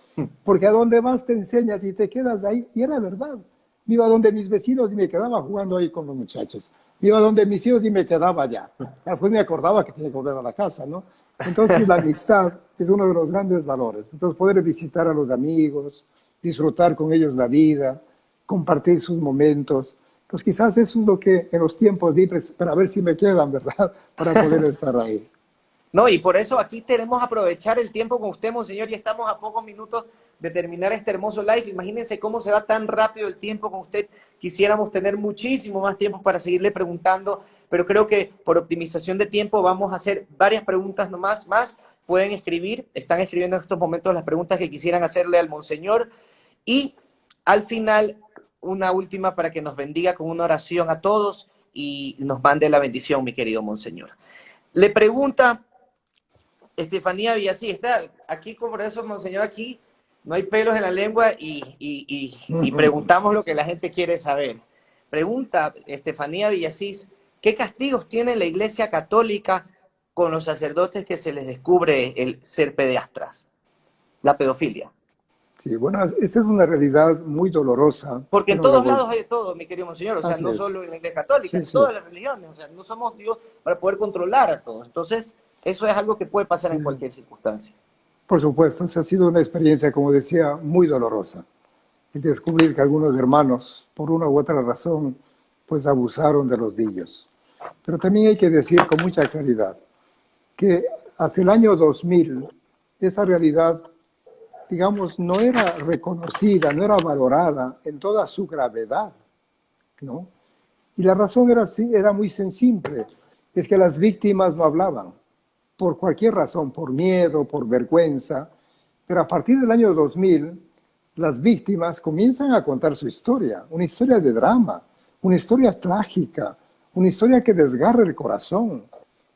Porque a dónde vas te enseñas y te quedas ahí. Y era verdad. Me iba donde mis vecinos y me quedaba jugando ahí con los muchachos. Me iba donde mis hijos y me quedaba allá. Después me acordaba que tenía que volver a la casa, ¿no? Entonces la amistad es uno de los grandes valores. Entonces poder visitar a los amigos, disfrutar con ellos la vida, compartir sus momentos. Pues quizás eso es lo que en los tiempos libres, para ver si me quedan, ¿verdad? Para poder estar ahí. No, y por eso aquí queremos aprovechar el tiempo con usted, Monseñor, y estamos a pocos minutos de terminar este hermoso live. Imagínense cómo se va tan rápido el tiempo con usted. Quisiéramos tener muchísimo más tiempo para seguirle preguntando, pero creo que por optimización de tiempo vamos a hacer varias preguntas nomás más. Pueden escribir, están escribiendo en estos momentos las preguntas que quisieran hacerle al Monseñor. Y al final, una última para que nos bendiga con una oración a todos y nos mande la bendición, mi querido Monseñor. Le pregunta Estefanía Villasí, está aquí, por eso, Monseñor, aquí no hay pelos en la lengua y preguntamos lo que la gente quiere saber. Pregunta Estefanía Villasís, ¿qué castigos tiene la Iglesia Católica con los sacerdotes que se les descubre el ser pederastras, la pedofilia? Sí, bueno, esa es una realidad muy dolorosa. Porque en todos lados hay de todo, mi querido Monseñor, o sea, Así no es. solo en la Iglesia Católica, Sí, en sí. todas las religiones, o sea, no somos Dios para poder controlar a todos. Entonces, eso es algo que puede pasar en cualquier circunstancia. Por supuesto, esa ha sido una experiencia, como decía, muy dolorosa. El descubrir que algunos hermanos, por una u otra razón, pues abusaron de los niños. Pero también hay que decir con mucha claridad que hacia el año 2000, esa realidad, digamos, no era reconocida, no era valorada en toda su gravedad, ¿no? Y la razón era muy simple, es que las víctimas no hablaban, por cualquier razón, por miedo, por vergüenza, pero a partir del año 2000, las víctimas comienzan a contar su historia, una historia de drama, una historia trágica, una historia que desgarra el corazón.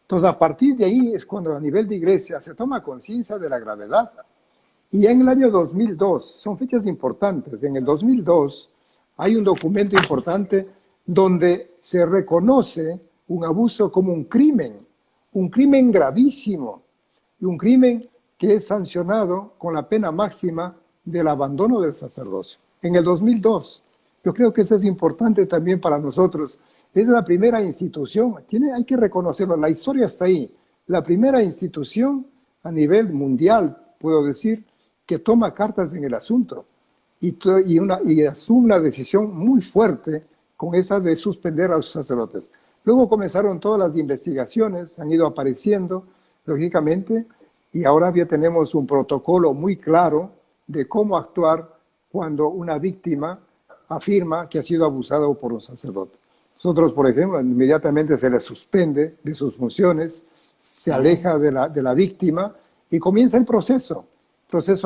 Entonces, a partir de ahí es cuando a nivel de iglesia se toma conciencia de la gravedad. Y en el año 2002, son fechas importantes, en el 2002 hay un documento importante donde se reconoce un abuso como un crimen gravísimo, y un crimen que es sancionado con la pena máxima del abandono del sacerdocio. En el 2002, yo creo que eso es importante también para nosotros. Es la primera institución, hay que reconocerlo, la historia está ahí, la primera institución a nivel mundial, puedo decir, que toma cartas en el asunto y asume una decisión muy fuerte con esa de suspender a los sacerdotes. Luego comenzaron todas las investigaciones, han ido apareciendo, lógicamente, y ahora ya tenemos un protocolo muy claro de cómo actuar cuando una víctima afirma que ha sido abusado por un sacerdote. Nosotros, por ejemplo, inmediatamente se le suspende de sus funciones, se aleja de la víctima y comienza el proceso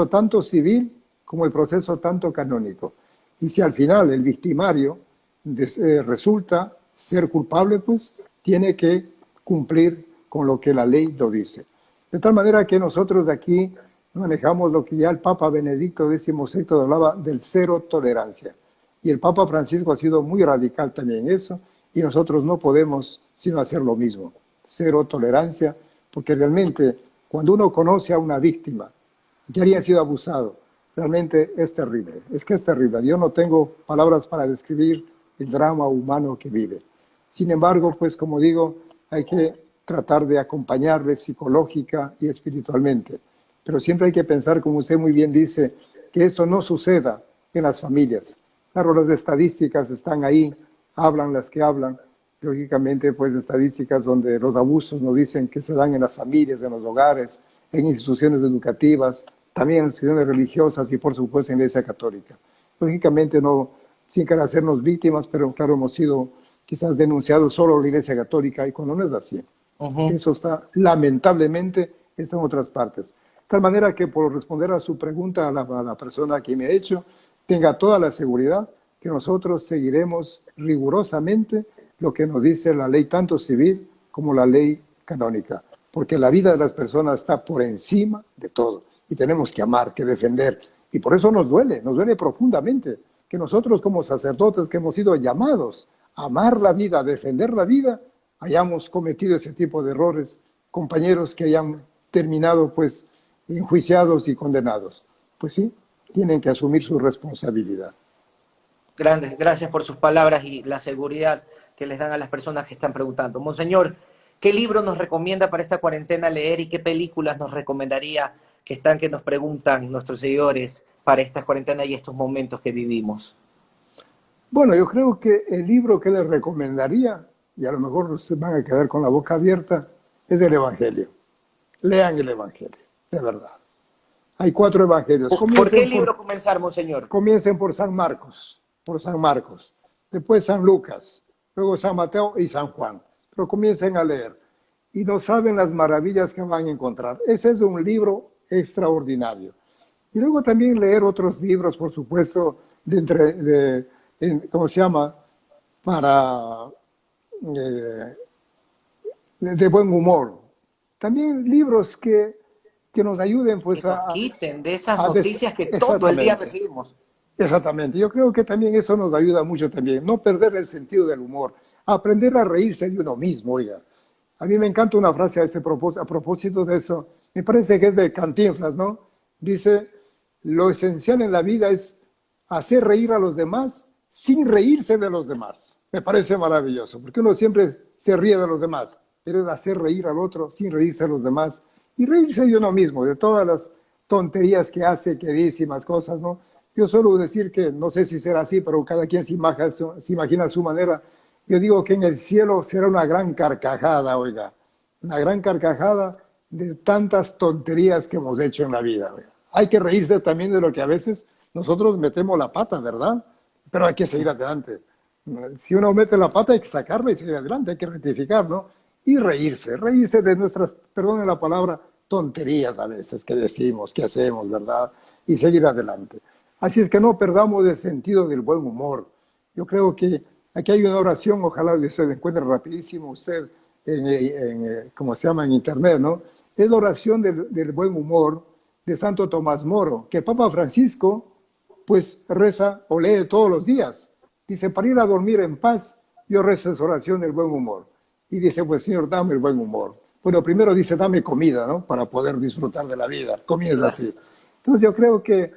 tanto civil como el proceso tanto canónico. Y si al final el victimario resulta ser culpable, pues tiene que cumplir con lo que la ley lo dice. De tal manera que nosotros de aquí manejamos lo que ya el Papa Benedicto XVI hablaba del cero tolerancia. Y el Papa Francisco ha sido muy radical también en eso, y nosotros no podemos sino hacer lo mismo, cero tolerancia, porque realmente cuando uno conoce a una víctima que había sido abusado, realmente es terrible, es terrible. Yo no tengo palabras para describir el drama humano que vive. Sin embargo, pues como digo, hay que tratar de acompañarle psicológica y espiritualmente. Pero siempre hay que pensar, como usted muy bien dice, que esto no suceda en las familias. Claro, las estadísticas están ahí, hablan las que hablan, Lógicamente, pues estadísticas donde los abusos nos dicen que se dan en las familias, en los hogares, en instituciones educativas, también en instituciones religiosas y por supuesto en la Iglesia Católica. Lógicamente no sin querer hacernos víctimas, pero claro, hemos sido quizás denunciados solo en la Iglesia Católica y cuando no es así. Eso está, lamentablemente, está en otras partes. De tal manera que por responder a su pregunta a la persona que me ha hecho, tenga toda la seguridad que nosotros seguiremos rigurosamente lo que nos dice la ley tanto civil como la ley canónica, porque la vida de las personas está por encima de todo y tenemos que amar, que defender, y por eso nos duele profundamente que nosotros como sacerdotes que hemos sido llamados a amar la vida, a defender la vida, hayamos cometido ese tipo de errores, compañeros que hayan terminado pues enjuiciados y condenados. Pues sí, tienen que asumir su responsabilidad. Grandes, gracias por sus palabras y la seguridad que les dan a las personas que están preguntando. Monseñor, ¿qué libro nos recomienda para esta cuarentena leer y qué películas nos recomendaría que nos preguntan nuestros seguidores para esta cuarentena y estos momentos que vivimos? Bueno, yo creo que el libro que les recomendaría, y a lo mejor se van a quedar con la boca abierta, es el Evangelio. Lean el Evangelio, de verdad. Hay 4 evangelios. ¿Por qué libro comenzar, Monseñor? Comiencen por San Marcos, después San Lucas, luego San Mateo y San Juan. Pero comiencen a leer y no saben las maravillas que van a encontrar. Ese es un libro extraordinario. Y luego también leer otros libros, por supuesto, ¿cómo se llama? De buen humor. También libros que nos ayuden pues que nos quiten de esas noticias que todo el día recibimos. Exactamente. Yo creo que también eso nos ayuda mucho también. No perder el sentido del humor. Aprender a reírse de uno mismo, oiga. A mí me encanta una frase a propósito de eso. Me parece que es de Cantinflas, ¿no? Dice, lo esencial en la vida es hacer reír a los demás sin reírse de los demás. Me parece maravilloso, porque uno siempre se ríe de los demás, pero es hacer reír al otro sin reírse de los demás y reírse de uno mismo, de todas las tonterías que hace, que dice y más cosas, ¿no? Yo suelo decir que, no sé si será así, pero cada quien se imagina a su manera. Yo digo que en el cielo será una gran carcajada, oiga, una gran carcajada de tantas tonterías que hemos hecho en la vida, oiga. Hay que reírse también de lo que a veces nosotros metemos la pata, ¿verdad? Pero hay que seguir adelante. Si uno mete la pata hay que sacarla y seguir adelante, hay que rectificar, ¿no? Y reírse de nuestras, perdonen la palabra, tonterías a veces que decimos, que hacemos, ¿verdad? Y seguir adelante. Así es que no perdamos el sentido del buen humor. Yo creo que aquí hay una oración, ojalá se encuentre rapidísimo usted ¿cómo se llama? En internet, ¿no? Es la oración del buen humor de Santo Tomás Moro, que el Papa Francisco pues reza o lee todos los días. Dice, para ir a dormir en paz, yo rezo esa oración del buen humor. Y dice, pues Señor, dame el buen humor. Bueno, primero dice, dame comida, ¿no? Para poder disfrutar de la vida. Comienza así. Entonces yo creo que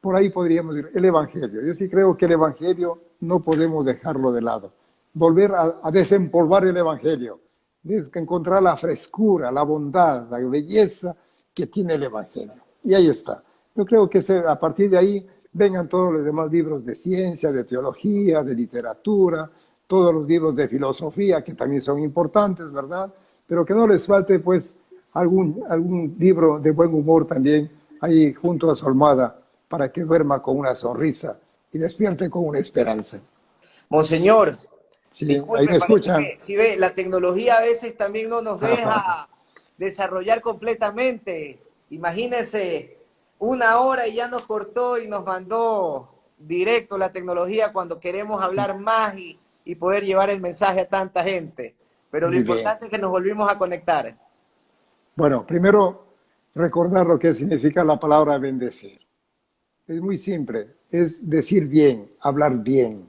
por ahí podríamos ir. El Evangelio. Yo sí creo que el Evangelio no podemos dejarlo de lado. Volver a desempolvar el Evangelio. Encontrar la frescura, la bondad, la belleza que tiene el Evangelio. Y ahí está. Yo creo que a partir de ahí vengan todos los demás libros de ciencia, de teología, de literatura, todos los libros de filosofía que también son importantes, ¿verdad? Pero que no les falte pues algún libro de buen humor también ahí junto a su almohada para que duerma con una sonrisa y despierte con una esperanza. Monseñor, sí, disculpe, ahí me escuchan. Si ve, la tecnología a veces también no nos deja desarrollar completamente. Imagínense, 1 hora y ya nos cortó y nos mandó directo la tecnología cuando queremos hablar más y poder llevar el mensaje a tanta gente. Pero lo importante es que nos volvimos a conectar. Bueno, primero recordar lo que significa la palabra bendecir. Es muy simple, es decir bien, hablar bien.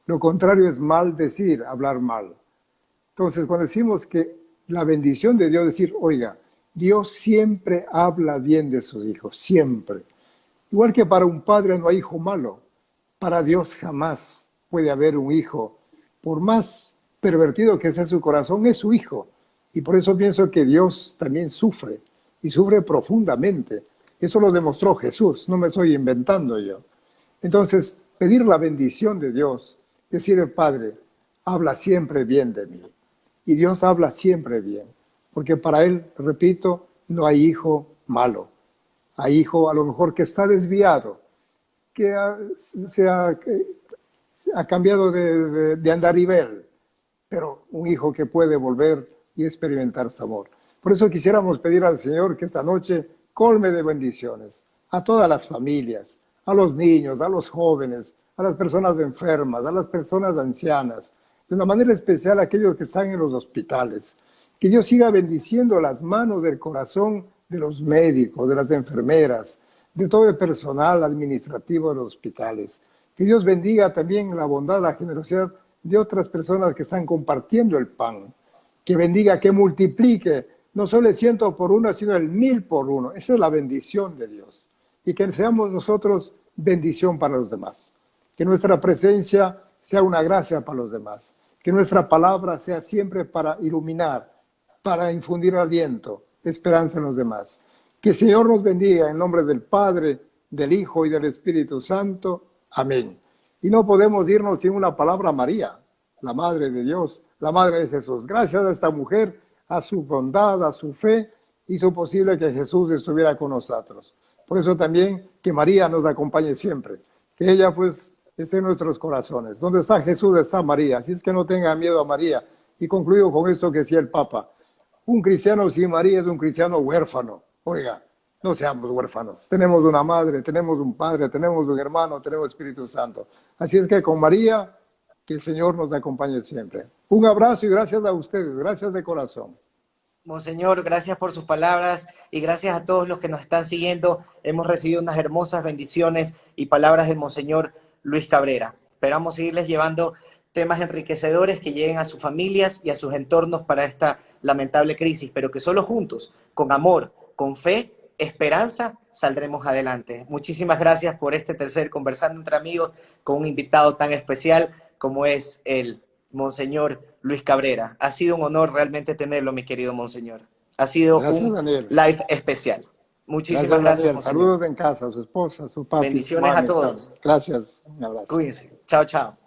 Lo contrario es maldecir, hablar mal. Entonces, cuando decimos que la bendición de Dios, decir, oiga, Dios siempre habla bien de sus hijos, siempre. Igual que para un padre no hay hijo malo, para Dios jamás puede haber un hijo, por más pervertido que sea su corazón, es su hijo. Y por eso pienso que Dios también sufre, y sufre profundamente. Eso lo demostró Jesús, no me estoy inventando yo. Entonces, pedir la bendición de Dios, decir, Padre, habla siempre bien de mí. Y Dios habla siempre bien, porque para Él, repito, no hay hijo malo. Hay hijo a lo mejor que está desviado, que ha cambiado de andarivel, pero un hijo que puede volver y experimentar su amor. Por eso quisiéramos pedir al Señor que esta noche colme de bendiciones a todas las familias, a los niños, a los jóvenes, a las personas enfermas, a las personas ancianas, de una manera especial a aquellos que están en los hospitales. Que Dios siga bendiciendo las manos del corazón de los médicos, de las enfermeras, de todo el personal administrativo de los hospitales. Que Dios bendiga también la bondad, la generosidad de otras personas que están compartiendo el pan. Que bendiga, que multiplique, no solo el 100 por 1, sino el 1000 por 1. Esa es la bendición de Dios. Y que seamos nosotros bendición para los demás. Que nuestra presencia sea una gracia para los demás. Que nuestra palabra sea siempre para iluminar, para infundir aliento, esperanza en los demás. Que el Señor nos bendiga en nombre del Padre, del Hijo y del Espíritu Santo. Amén. Y no podemos irnos sin una palabra a María, la Madre de Dios, la Madre de Jesús. Gracias a esta mujer, a su bondad, a su fe, hizo posible que Jesús estuviera con nosotros. Por eso también que María nos acompañe siempre. Que ella pues esté en nuestros corazones. Donde está Jesús está María. Así es que no tenga miedo a María. Y concluyo con esto que decía el Papa. Un cristiano sin María es un cristiano huérfano. Oiga, no seamos huérfanos. Tenemos una madre, tenemos un padre, tenemos un hermano, tenemos Espíritu Santo. Así es que con María, que el Señor nos acompañe siempre. Un abrazo y gracias a ustedes. Gracias de corazón. Monseñor, gracias por sus palabras y gracias a todos los que nos están siguiendo. Hemos recibido unas hermosas bendiciones y palabras del Monseñor Luis Cabrera. Esperamos seguirles llevando temas enriquecedores que lleguen a sus familias y a sus entornos para esta lamentable crisis, pero que solo juntos, con amor, con fe, esperanza, saldremos adelante. Muchísimas gracias por este tercer Conversando entre Amigos con un invitado tan especial como es el Monseñor Luis Cabrera. Ha sido un honor realmente tenerlo, mi querido Monseñor. Ha sido un Daniel. live especial. Muchísimas gracias, Daniel. Saludos en casa, a su esposa, a su papi. Bendiciones a todos. Gracias. Un abrazo. Cuídense. Chao, chao.